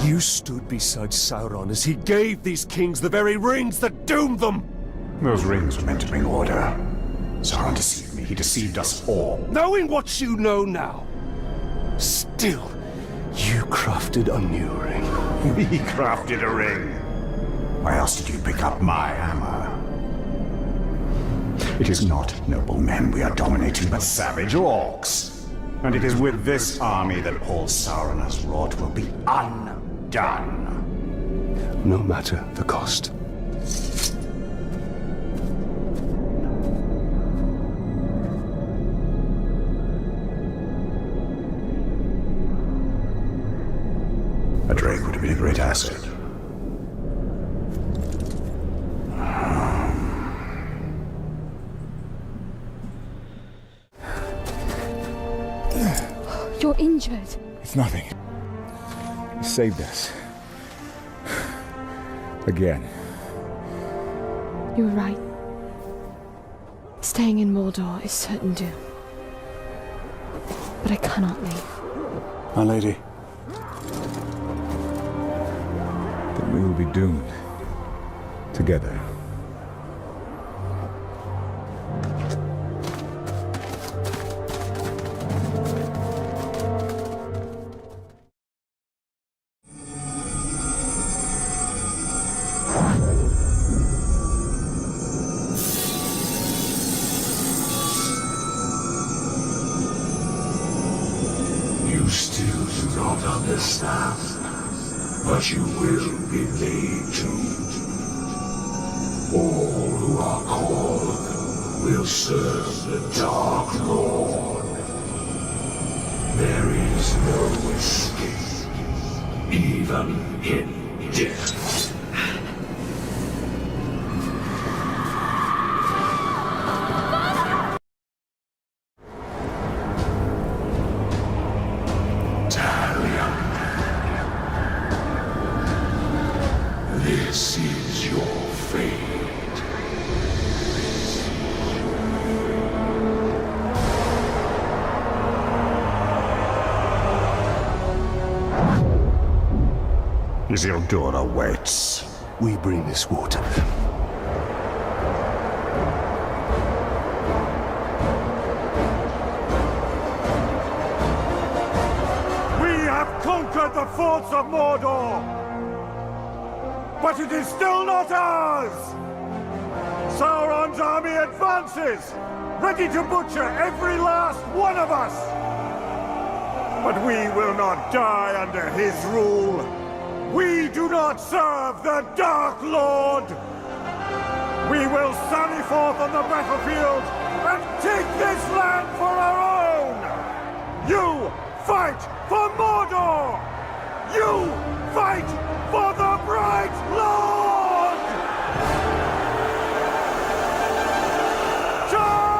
You stood beside Sauron as he gave these kings the very rings that doomed them! Those rings were meant to bring order. Sauron deceived me. He deceived us all. Knowing what you know now, still, you crafted a new ring. We crafted a ring. Why else did you pick up my hammer? It is not noble men we are dominating, but savage orcs. And it is with this army that all Sauron has wrought will be undone. No matter the cost. A Drake would have been a great asset. You're injured. It's nothing. You saved us. Again. You were right. Staying in Mordor is certain doom. But I cannot leave. My lady. Then we will be doomed. Together. You still do not understand, but you will be made to. All who are called will serve the Dark Lord. There is no escape, even in death. This is your fate. Isildur awaits. We bring this water. We have conquered the forts of Mordor! But it is still not ours! Sauron's army advances, ready to butcher every last one of us! But we will not die under his rule. We do not serve the Dark Lord! We will sally forth on the battlefield and take this land for our own! You fight for Mordor! You fight for the Bright Lord! Charge!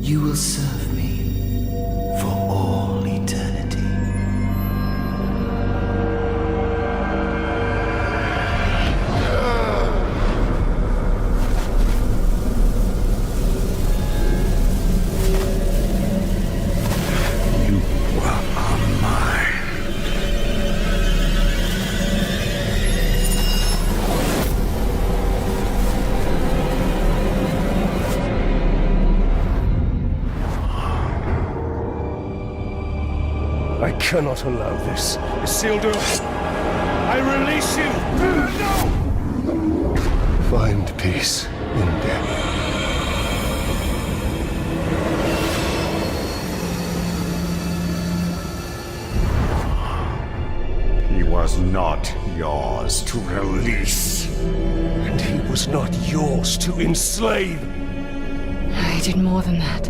You will serve me for all eternity. You are mine. I cannot allow this. Isildur, I release you! No! Find peace in death. He was not yours to release. And he was not yours to enslave. I did more than that.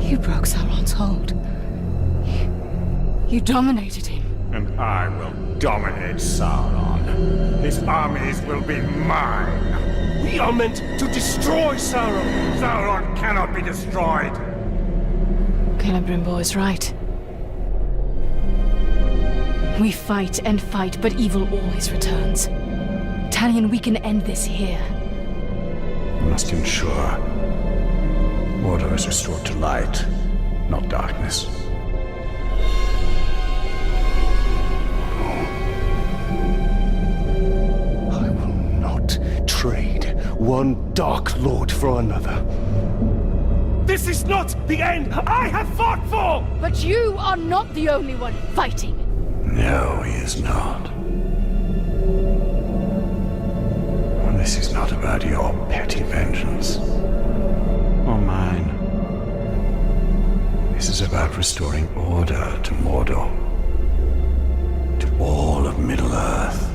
You broke Sauron's hold. You dominated him. And I will dominate Sauron. His armies will be mine. We are meant to destroy Sauron. Sauron cannot be destroyed. Celebrimbo is right. We fight and fight, but evil always returns. Talion, we can end this here. We must ensure order is restored to light, not darkness. I will not trade one Dark Lord for another. This is not the end I have fought for! But you are not the only one fighting. No, he is not. This is not about your petty vengeance. Or mine. This is about restoring order to Mordor. To all of Middle-earth.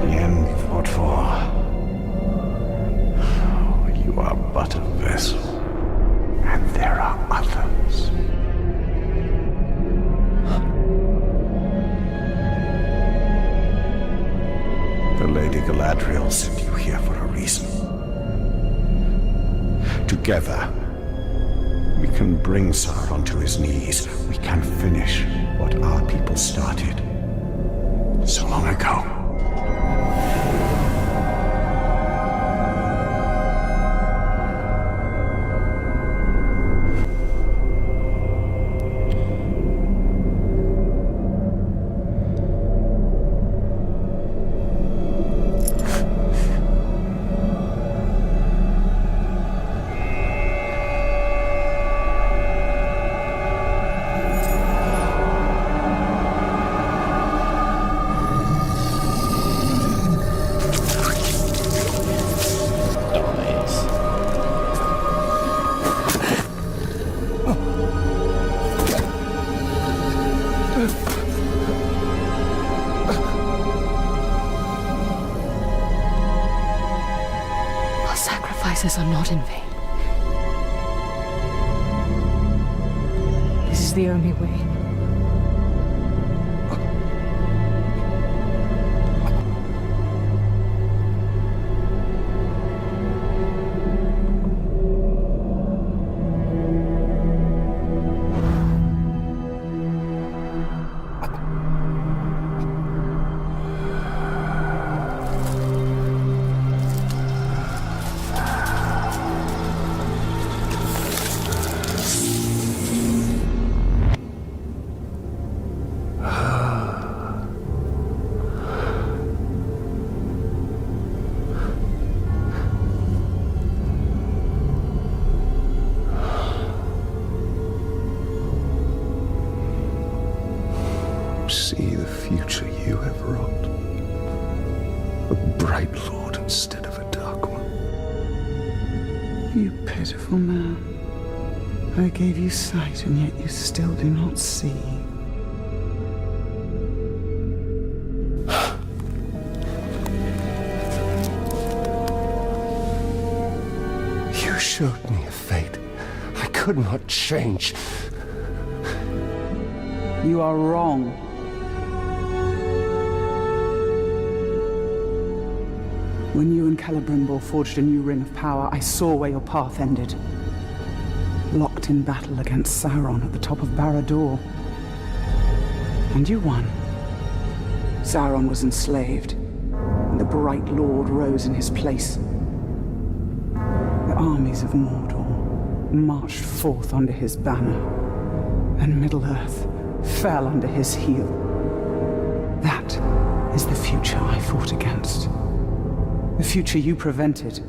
The end you fought for. You are but a vessel. And there are others. The Lady Galadriel sent you here for a reason. Together, we can bring Sauron to his knees. We can finish what our people started so long ago. Are not in vain. This is the only way. See the future you have wrought. A bright lord instead of a dark one. You pitiful man. I gave you sight, and yet you still do not see. You showed me a fate I could not change. You are wrong. When you and Celebrimbo forged a new ring of power, I saw where your path ended. Locked in battle against Sauron at the top of Barad-dûr. And you won. Sauron was enslaved, and the Bright Lord rose in his place. The armies of Mordor marched forth under his banner, and Middle-earth fell under his heel. That is the future I fought against. The future you prevented.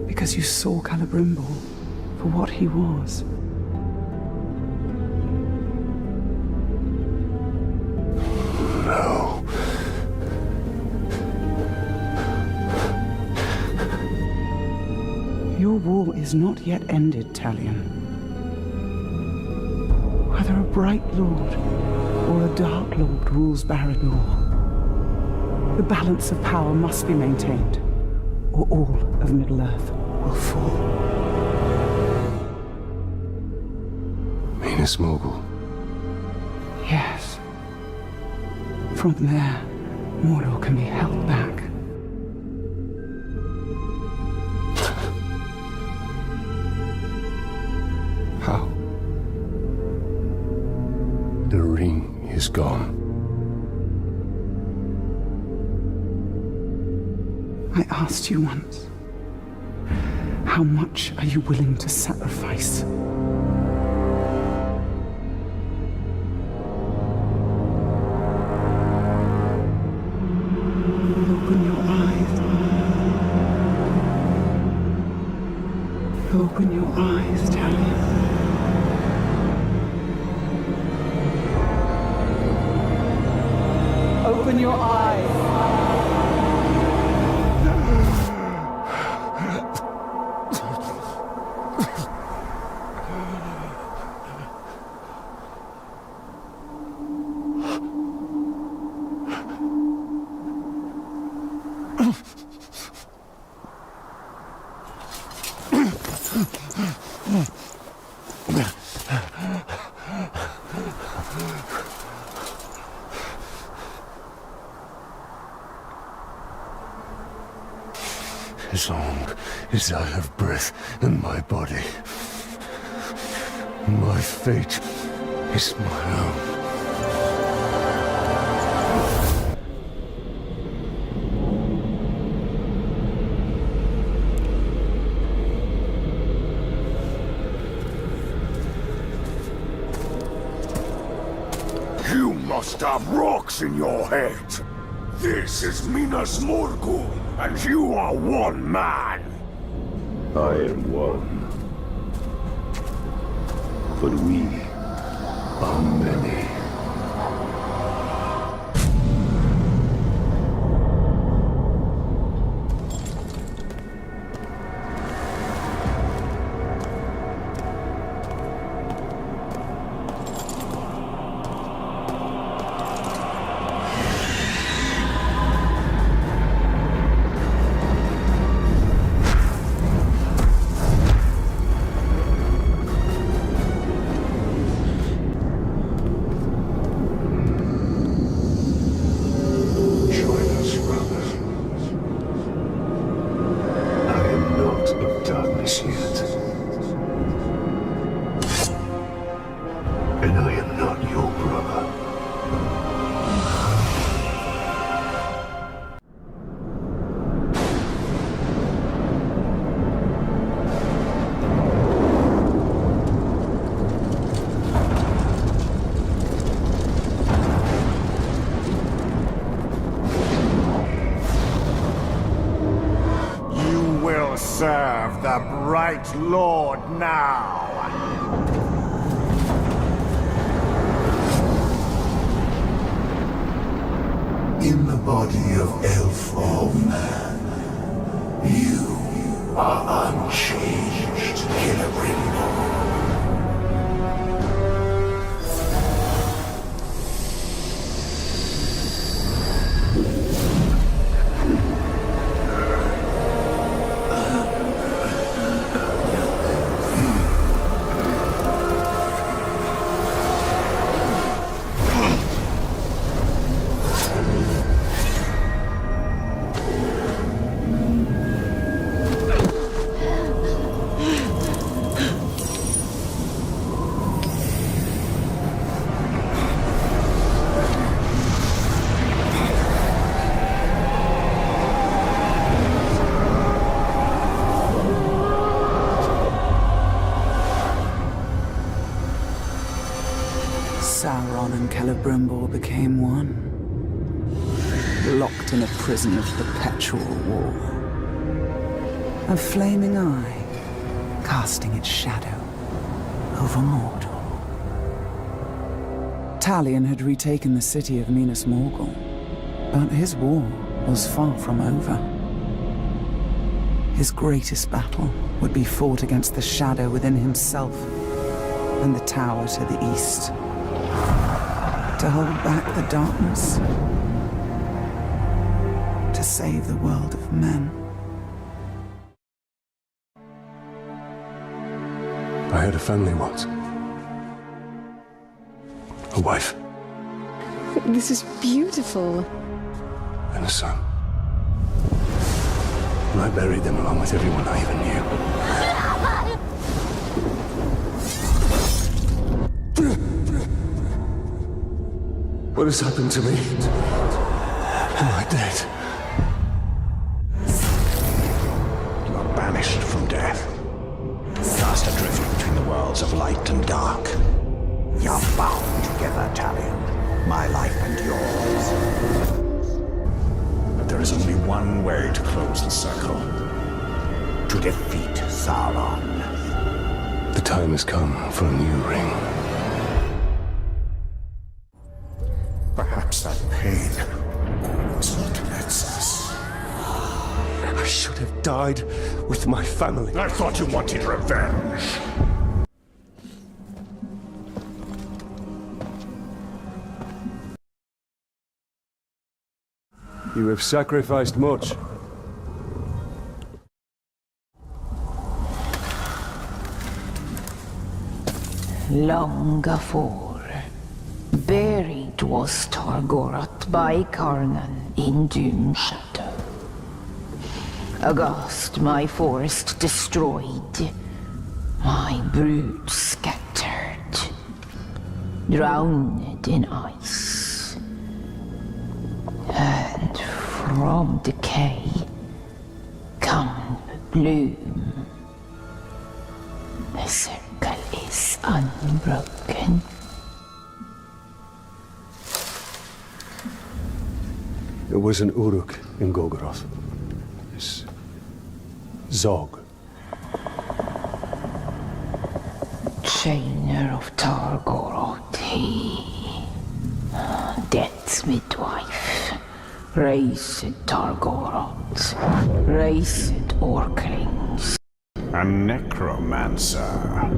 Because you saw Celebrimbo for what he was. No. Your war is not yet ended, Talion. Bright Lord or a Dark Lord rules Barad-dûr. The balance of power must be maintained, or all of Middle-earth will fall. Minas Morgul. Yes. From there, Mordor can be held back. How? The ring is gone. I asked you once, how much are you willing to sacrifice? Open your eyes. Open your eyes, Talion. Open your eyes. As long as I have breath in my body, my fate is my own. You must have rocks in your head. This is Minas Morgul, and you are one man. I am one. But we are many. Serve the Bright Lord now. In the body of elf or man, you are unchanged, Celebrimbor. Sauron and Celebrimbor became one, locked in a prison of perpetual war. A flaming eye, casting its shadow over Mordor. Talion had retaken the city of Minas Morgul, but his war was far from over. His greatest battle would be fought against the shadow within himself and the tower to the east. To hold back the darkness. To save the world of men. I had a family once. A wife. This is beautiful. And a son. And I buried them along with everyone I even knew. What has happened to me? Am I dead? You are banished from death. Cast adrift between the worlds of light and dark. You are bound together, Talion. My life and yours. But there is only one way to close the circle. To defeat Sauron. The time has come for a new ring. Perhaps that pain is what lets us. I should have died with my family. I thought you wanted revenge. You have sacrificed much. Long afore, buried was Targoroth by Carnan in Dune Shadow. Aghast my forest destroyed, my brood scattered, drowned in ice. And from decay come bloom. The circle is unbroken. There was an Uruk in Golgoroth. This Zog. Chainer of Targoroth, he. Death's midwife. Raised Targoroth. Raised Orklings. A necromancer.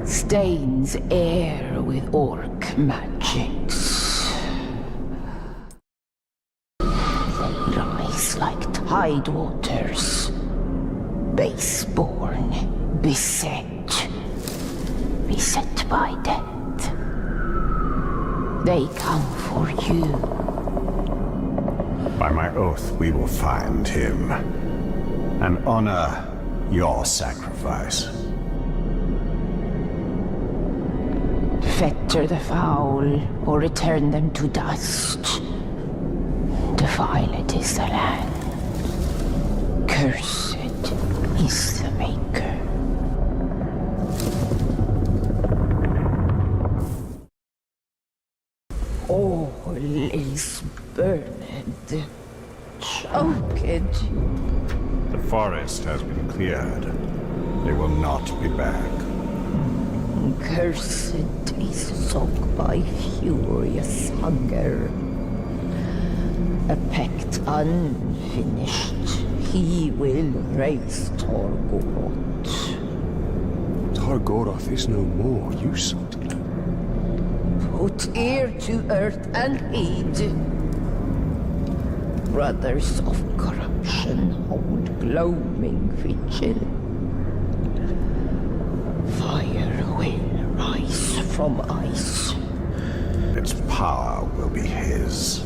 Stains air with orc magics. They rise like tide waters. Baseborn, beset by death. They come for you. By my oath, we will find him and honor your sacrifice. Fetter the foul, or return them to dust. Defiled is the land. Cursed is the maker. All is burned, choked. The forest has been cleared. They will not be back. Cursed is Zog by furious hunger. A pact unfinished, he will raise Targoroth. Targoroth is no more, you subtle. Put ear to earth and heed. Brothers of corruption hold gloaming vigil. Fire will rise from ice. Its power will be his.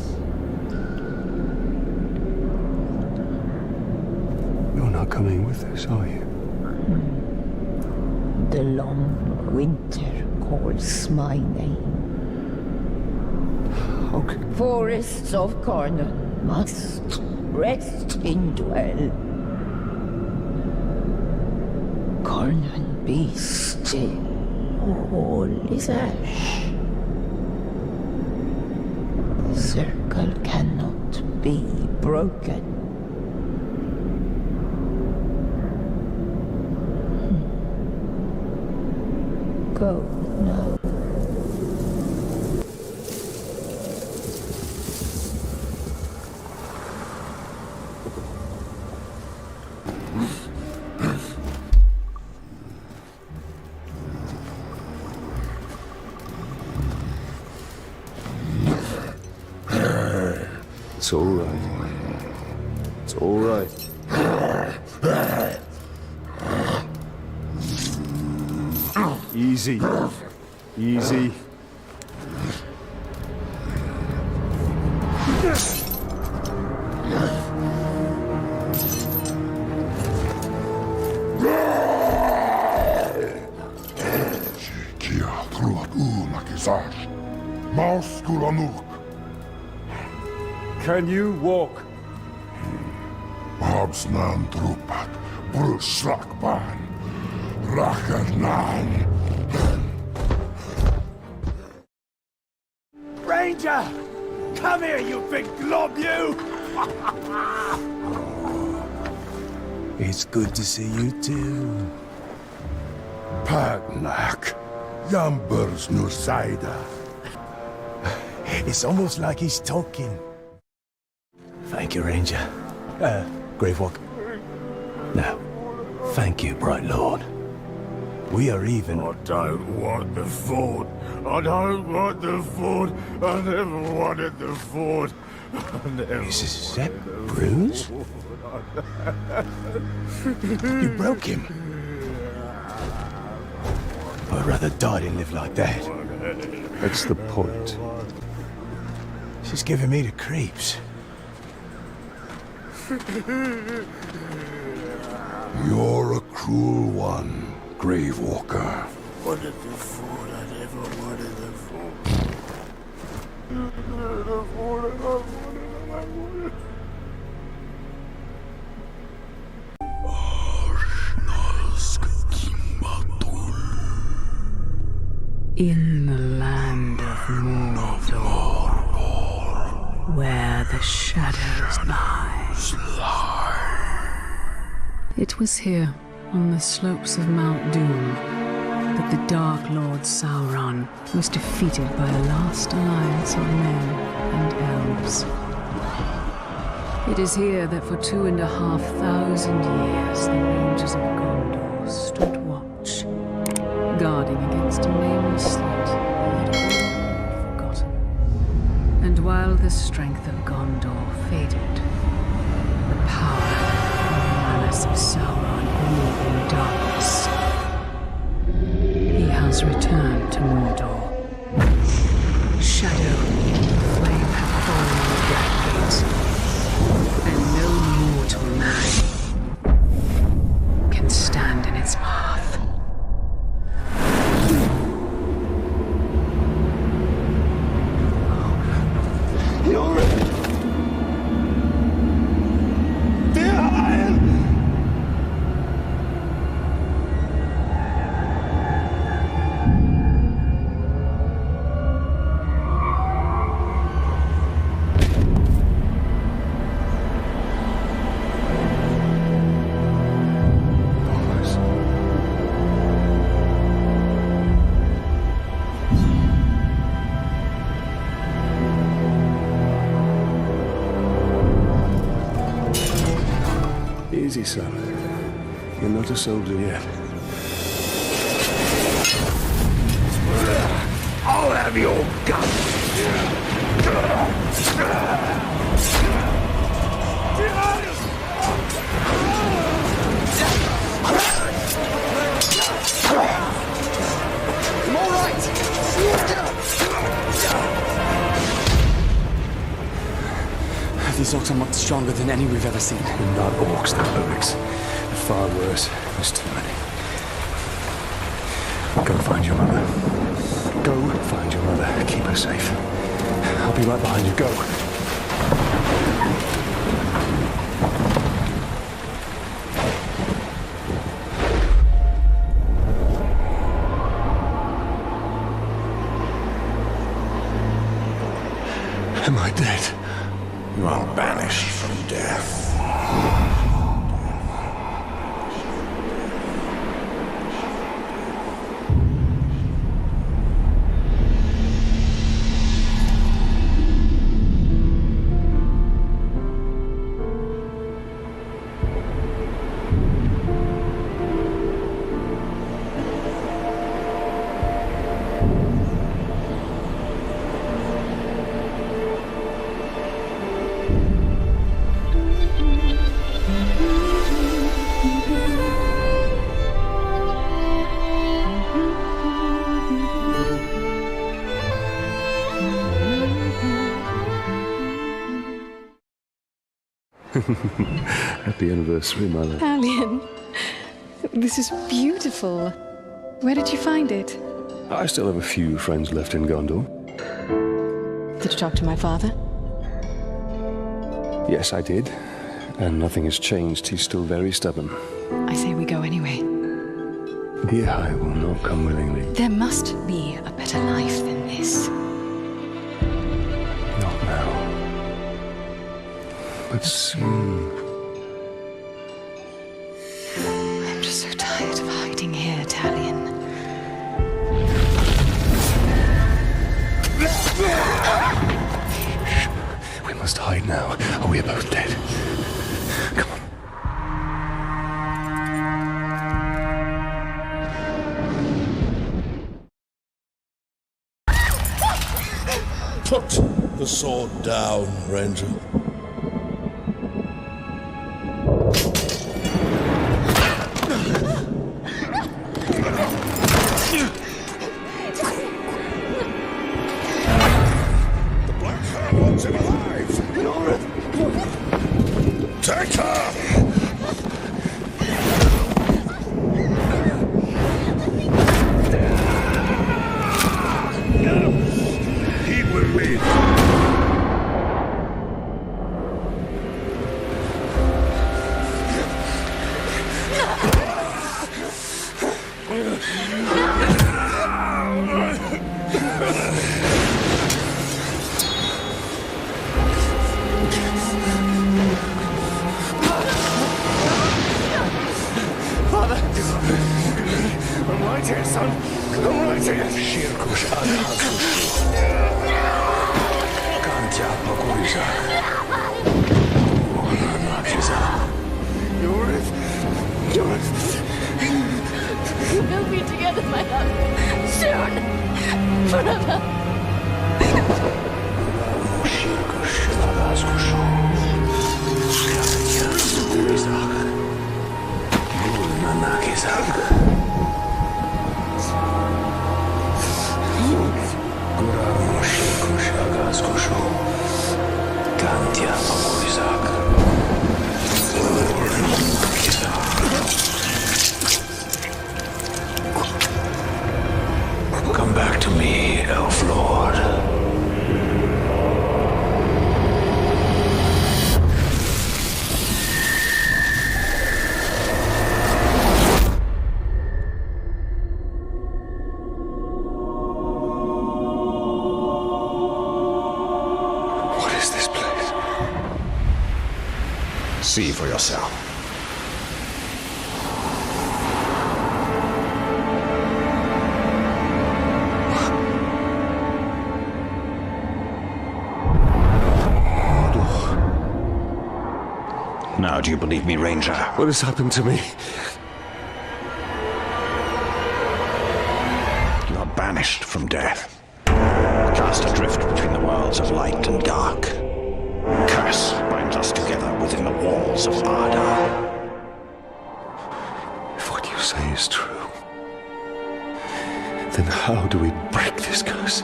You're not coming with us, are you? The long winter calls my name. Okay. Forests of Carnan must rest in dwell. Carnan be still, all is ash. The circle cannot be broken. Go now. It's all right. It's all right. Easy. Easy. Can you walk? Habsnan trupat, bruslakban, rakarnan. Ranger! Come here, you big glob, you! It's good to see you too. Pagnak, Yambers Nusaida. It's almost like he's talking. Thank you, Ranger. Gravewalk. Now, thank you, Bright Lord. We are even. I don't want the fort. I don't want the fort. I never wanted the fort. Is that Bruce? You broke him. I'd rather die than live like that. That's the point. She's giving me the creeps. You're a cruel one, Gravewalker. Wanted the fort, I never wanted the fort. In the land of Mordor, where the shadows lie. It was here, on the slopes of Mount Doom, that the Dark Lord Sauron was defeated by a last alliance of men and elves. It is here that for 2,500 years the Rangers of Gondor stood watch, guarding against a nameless threat they had all forgotten. And while the strength of Gondor faded, the power and malice of Sauron grew in darkness. He has returned to Mordor. Shadow, flame have fallen on the Black Gate, and no mortal man can stand in its path. Easy, son. You're not a soldier yet. I'll have your gun. I'm all right. These orcs are much stronger than any we've ever seen. They're not orcs, they're Urks. They're far worse. There's too many. Go find your mother. Go find your mother. Keep her safe. I'll be right behind you. Go. Am I dead? You are banished from death. Happy anniversary, my love. Alien, this is beautiful. Where did you find it? I still have a few friends left in Gondor. Did you talk to my father? Yes, I did. And nothing has changed. He's still very stubborn. I say we go anyway. Dear, I will not come willingly. There must be a better life than this. Not now. But soon. I'm just so tired of hiding here, Talion. We must hide now, or we are both dead. Come on. Put the sword down, Ranger. The Black Hand wants him alive! Take her! He will live. Father! I'm right here, son. I'm right here. Shirkush Adhazushu. Kantya Pakuriza. Nakiza. Yours. We'll be together, my love. Soon. Forever. Shirkush Adhazushu. Kantya Pakuriza. Nanakizak. Gurano Shirkush Adhazushu. Kantya Pakuriza. Come back to me, Elf Lord. What is this place? See for yourself. Now, do you believe me, Ranger? What has happened to me? You are banished from death. Cast adrift between the worlds of light and dark. Curse binds us together within the walls of Arda. If what you say is true, then how do we break this curse?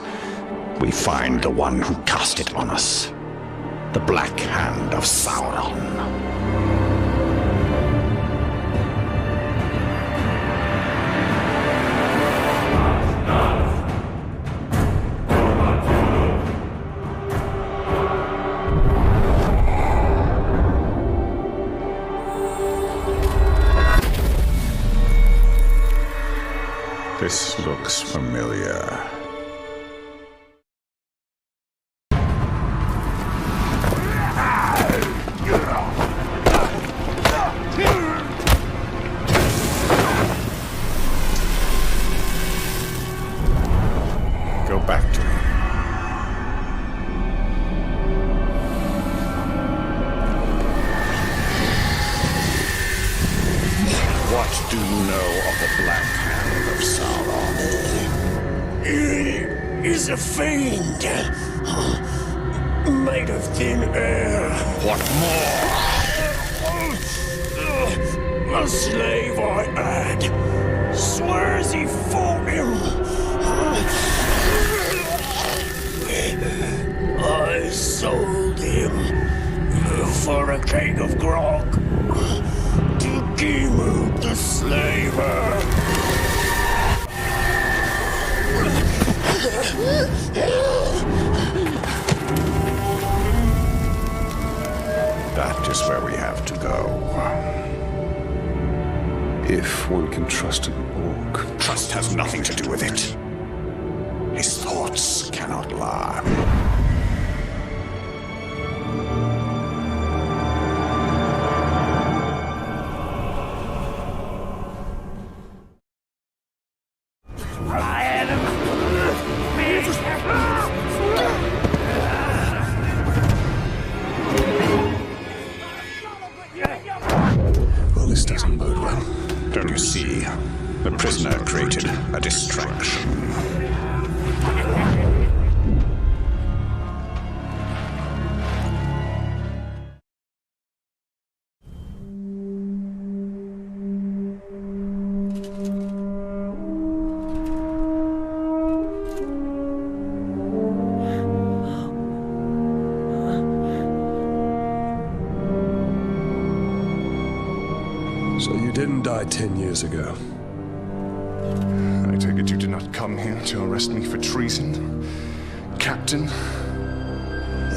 We find the one who cast it on us. The Black Hand of Sauron. This looks familiar. Go back to him. What do you know of the Black Hand of Sauron? He is a fiend. Made of thin air. What more? A slave I had. Swears he fought him. I sold him for a keg of grog. To Gimu the slaver. That is where we have to go. If one can trust an orc. Trust has nothing to do with it. His thoughts cannot lie. Well, this doesn't bode well. Don't you see? The prisoner created a distraction. So you didn't die 10 years ago. I take it you did not come here to arrest me for treason, Captain?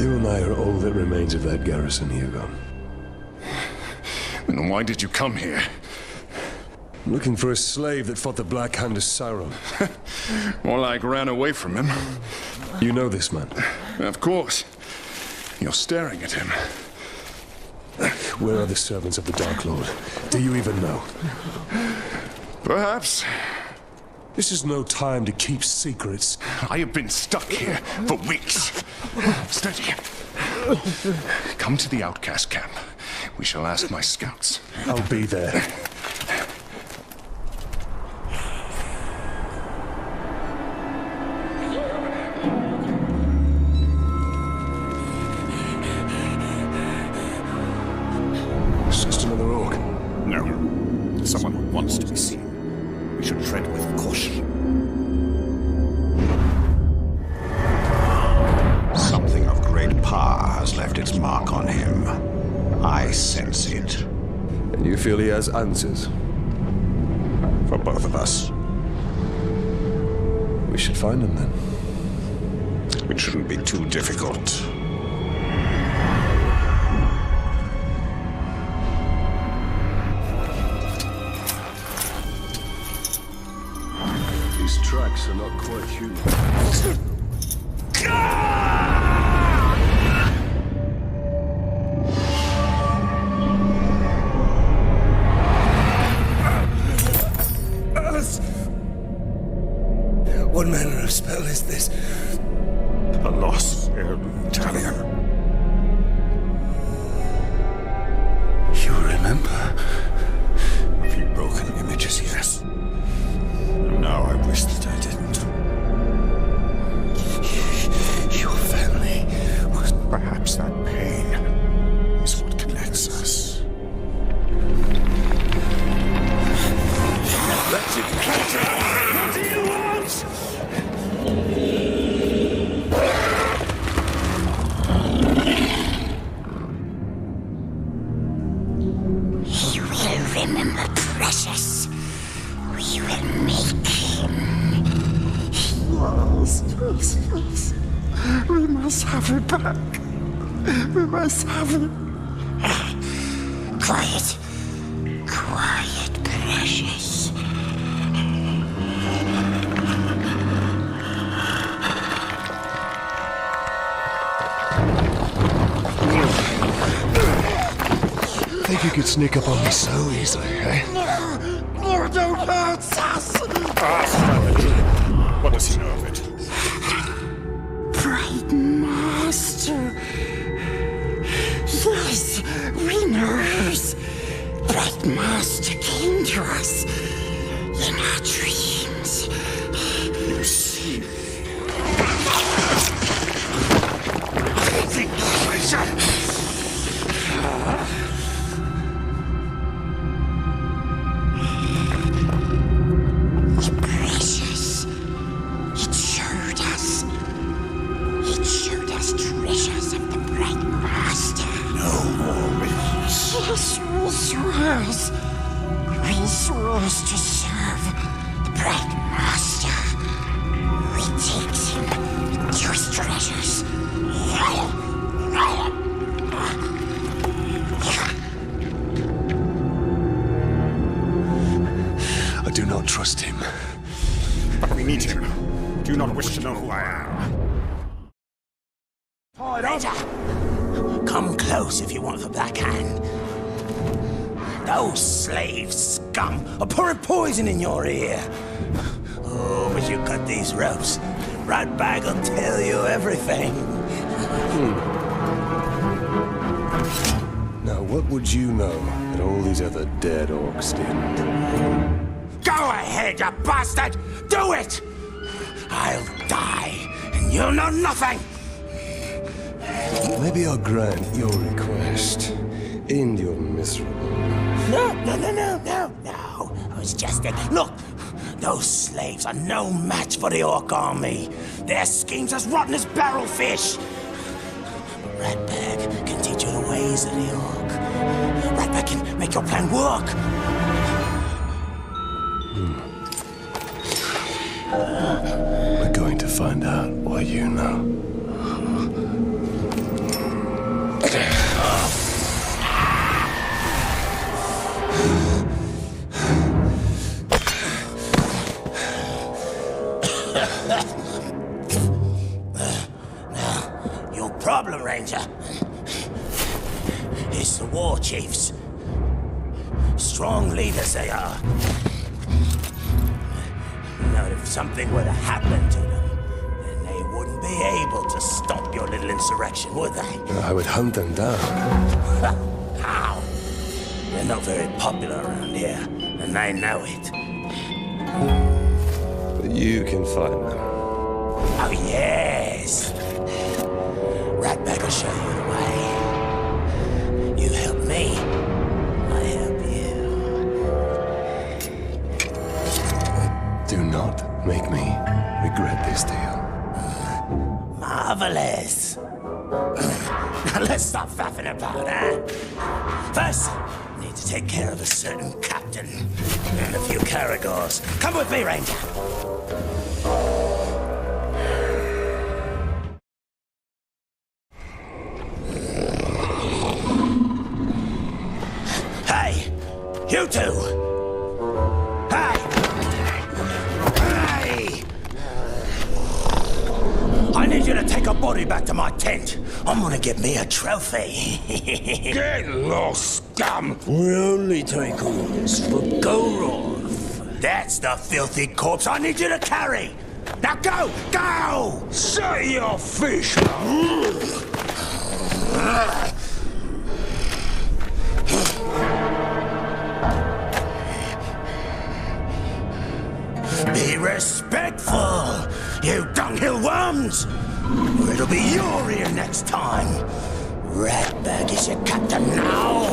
You and I are all that remains of that garrison, Hugo. Then why did you come here? I'm looking for a slave that fought the Black Hand of Sauron. More like ran away from him. You know this man? Of course. You're staring at him. Where are the servants of the Dark Lord? Do you even know? Perhaps. This is no time to keep secrets. I have been stuck here for weeks. Steady. Come to the outcast camp. We shall ask my scouts. I'll be there. It's just another orc. No. Someone who wants to be seen. We should tread with caution. Something of great power has left its mark on him. I sense it. And you feel he has answers? For both of us. We should find him then. It shouldn't be too difficult. These tracks are not quite human. What manner of spell is this? A lost Italian. You remember? A few broken images, yes. Now I wish that I didn't. Your family was... Perhaps that pain is what connects us. That's it. What do you want? He will remember Precious. We will make him. Yes. We must have it back. We must have it. Quiet. Quiet, Precious. Think you could sneak up on me so easily, eh? Frodo hurts us! Ask Frodo. What does he know of it? Bright Master. Yes, we knows. Bright Master came to us in our dreams. You see. Precious. It showed us. It showed us treasures of the Bright Master. No more. We swears to serve the Bright Master. We take him to his treasures. I do not trust him. But we need him. Do you not wish to know who I am? Ranger! Come close if you want the Black Hand. Those slave scum are pouring poison in your ear. Oh, but you cut these ropes. Ratbag will tell you everything. Now, what would you know that all these other dead orcs didn't? Go ahead, you bastard! Do it! I'll die, and you'll know nothing! Maybe I'll grant your request. End your miserable life. No. I was just look, those slaves are no match for the orc army. Their schemes as rotten as barrelfish. Ratbag can teach you the ways of the orc. Ratbag can make your plan work. We're going to find out why you know. Your problem, Ranger, is the war chiefs. Strong leaders they are. Now, if something were to happen to them, then they wouldn't be able to stop your little insurrection, would they? I would hunt them down. How? They're not very popular around here, and they know it. But you can find them. Oh, yes. Ratbag will show you the way. You help me, I help you. Do not make me regret this deal. Marvelous. Now let's stop faffing about, huh? First, I need to take care of a certain captain and a few caragors. Come with me, Ranger. Hey, you two! Hey! Hey! I need you to take a body back to my tent. I'm gonna get me a trophy. Get lost, scum! We only take orders for Gorov. That's the filthy corpse I need you to carry. Now go! Go! Say your fish! Be respectful, you dunghill worms! Or it'll be your ear next time. Ratbag is your captain now.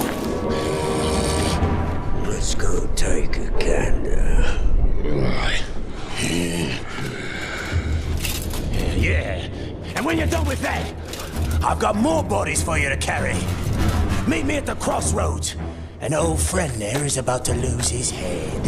Let's go take a gander. Yeah, and when you're done with that, I've got more bodies for you to carry. Meet me at the crossroads. An old friend there is about to lose his head.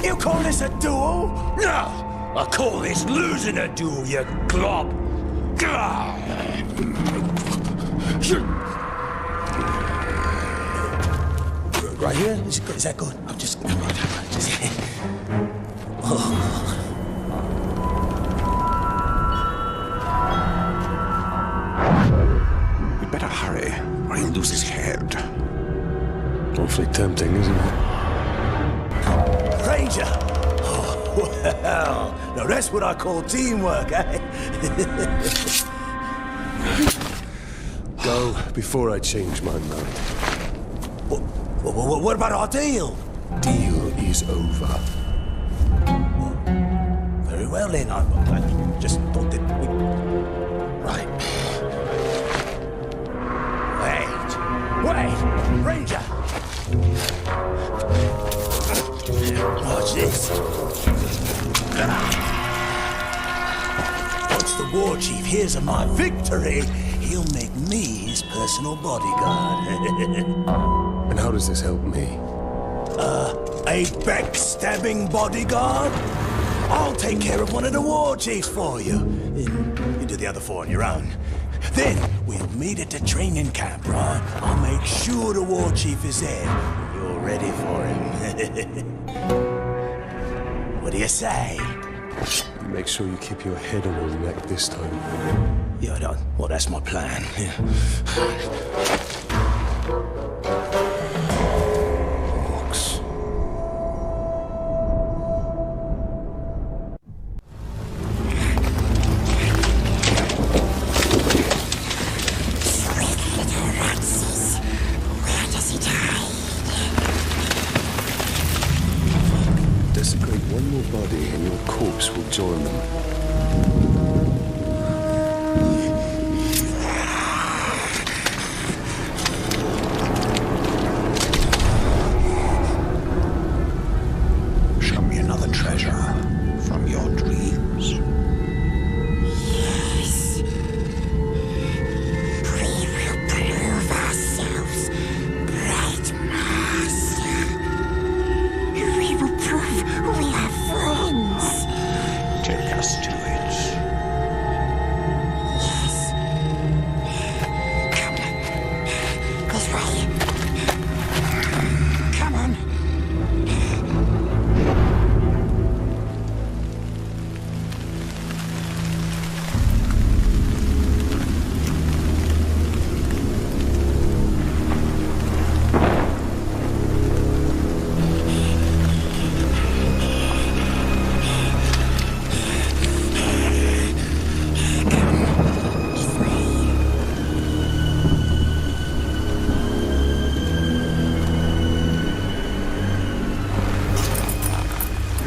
You call this a duel? No! I call this losing a duel, you glob! Right here? Is that good? I'm just... We'd better hurry, or he'll lose his head. Awfully tempting, isn't it? Ranger! Oh, well, now that's what I call teamwork, eh? Go before I change my mind. What about our deal? Deal is over. Very well then, I just thought that we... Right. Wait! Ranger! Watch this. Once the war chief hears of my victory, he'll make me his personal bodyguard. And how does this help me? A backstabbing bodyguard? I'll take care of one of the war chiefs for you. You do the other four on your own. Then we'll meet at the training camp, right? I'll make sure the war chief is there. You're ready for him. What do you say? Make sure you keep your head on your neck this time. Yeah, I don't. Well, that's my plan. Yeah. Desecrate one more body and your corpse will join them. Show me another treasure from your dreams. Yes. We will prove ourselves, great master. We will prove we are friends. Take us to it. Yes. Come. This way. Come on.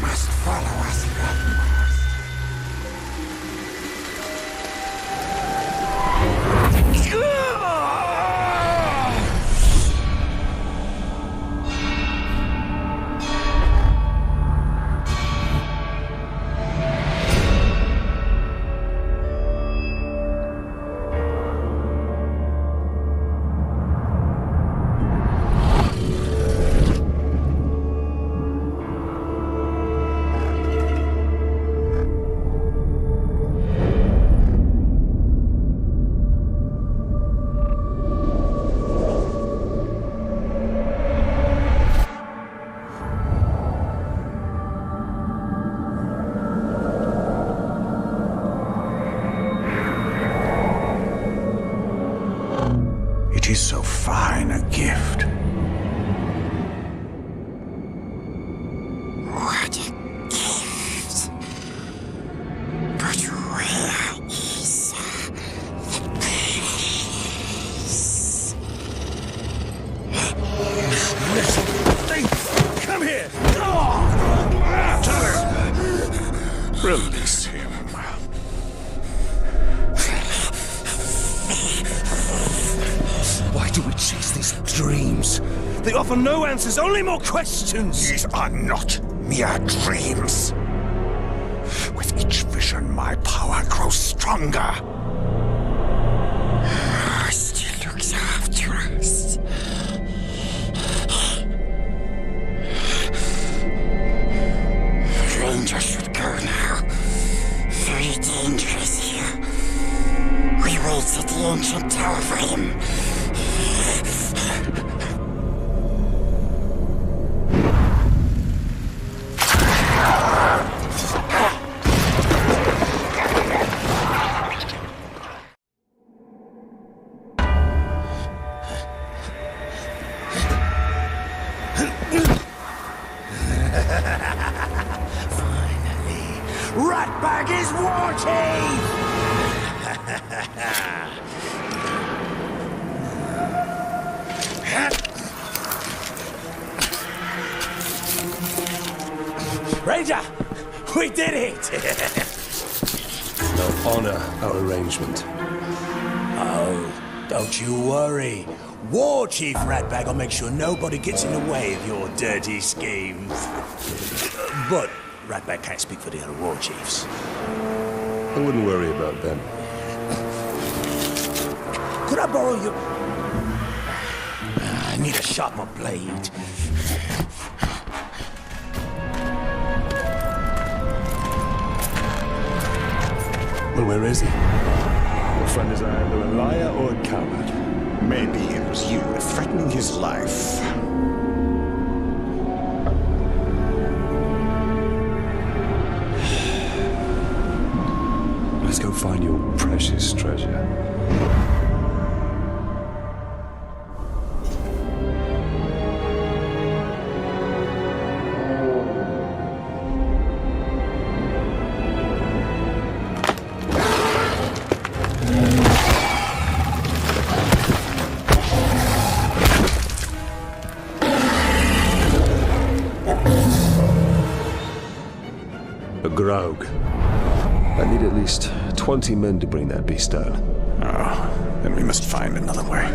Must follow us, It is so fine a gift. What a gift. But where is the precious? Come here! Release him. Why do we chase these dreams? They offer no answers, only more questions! These are not mere dreams. With each vision, my power grows stronger. Still looks after us. Ranger should go now. Very dangerous here. We wait at the ancient tower for him. Ratbag is war chief! Ranger! We did it! Now honor our arrangement. Oh, don't you worry. War Chief Ratbag will make sure nobody gets in the way of your dirty schemes. But Ratbag can't speak for the other War Chiefs. I wouldn't worry about them. Could I borrow your... I need a sharper blade. Well, where is he? Your friend is either a liar or a coward. Maybe it was you threatening his life. Let's go find your precious treasure. A grog. I need at least 20 men to bring that beast down. Oh, then we must find another way.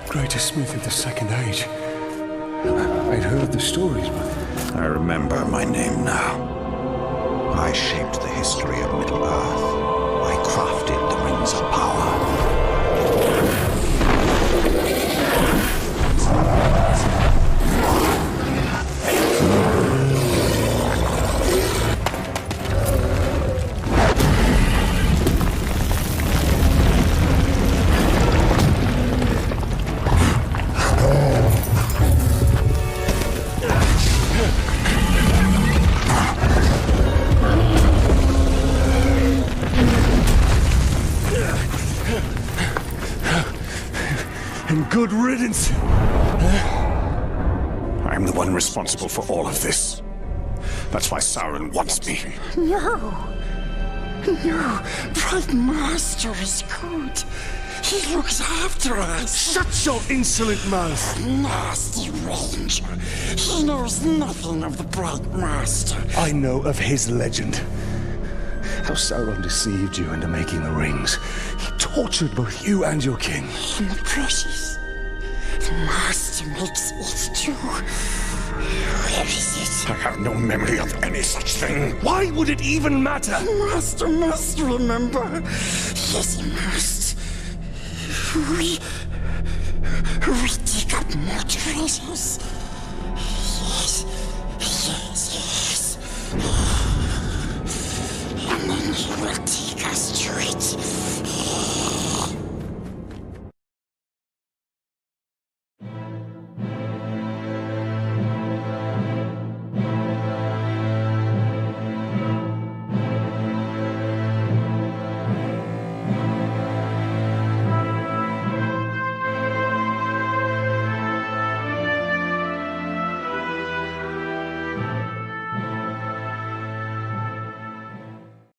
Greatest smith of the Second Age. I'd heard the stories, but... I remember my name now. I shaped the history of Middle-earth. I crafted the rings of power. And good riddance. I'm the one responsible for all of this. That's why Sauron wants me. No. No. Bright Master is good. He looks after us. Shut your insolent mouth. Nasty Ranger. He knows nothing of the Bright Master. I know of his legend. How Sauron deceived you into making the rings. He tortured both you and your king. And the precious. The Master makes it too. Where is it? I have no memory of any such thing. Why would it even matter? The Master must remember. Yes, he must. We dig up more treasures. Yes, yes, yes. And then he will take us to it.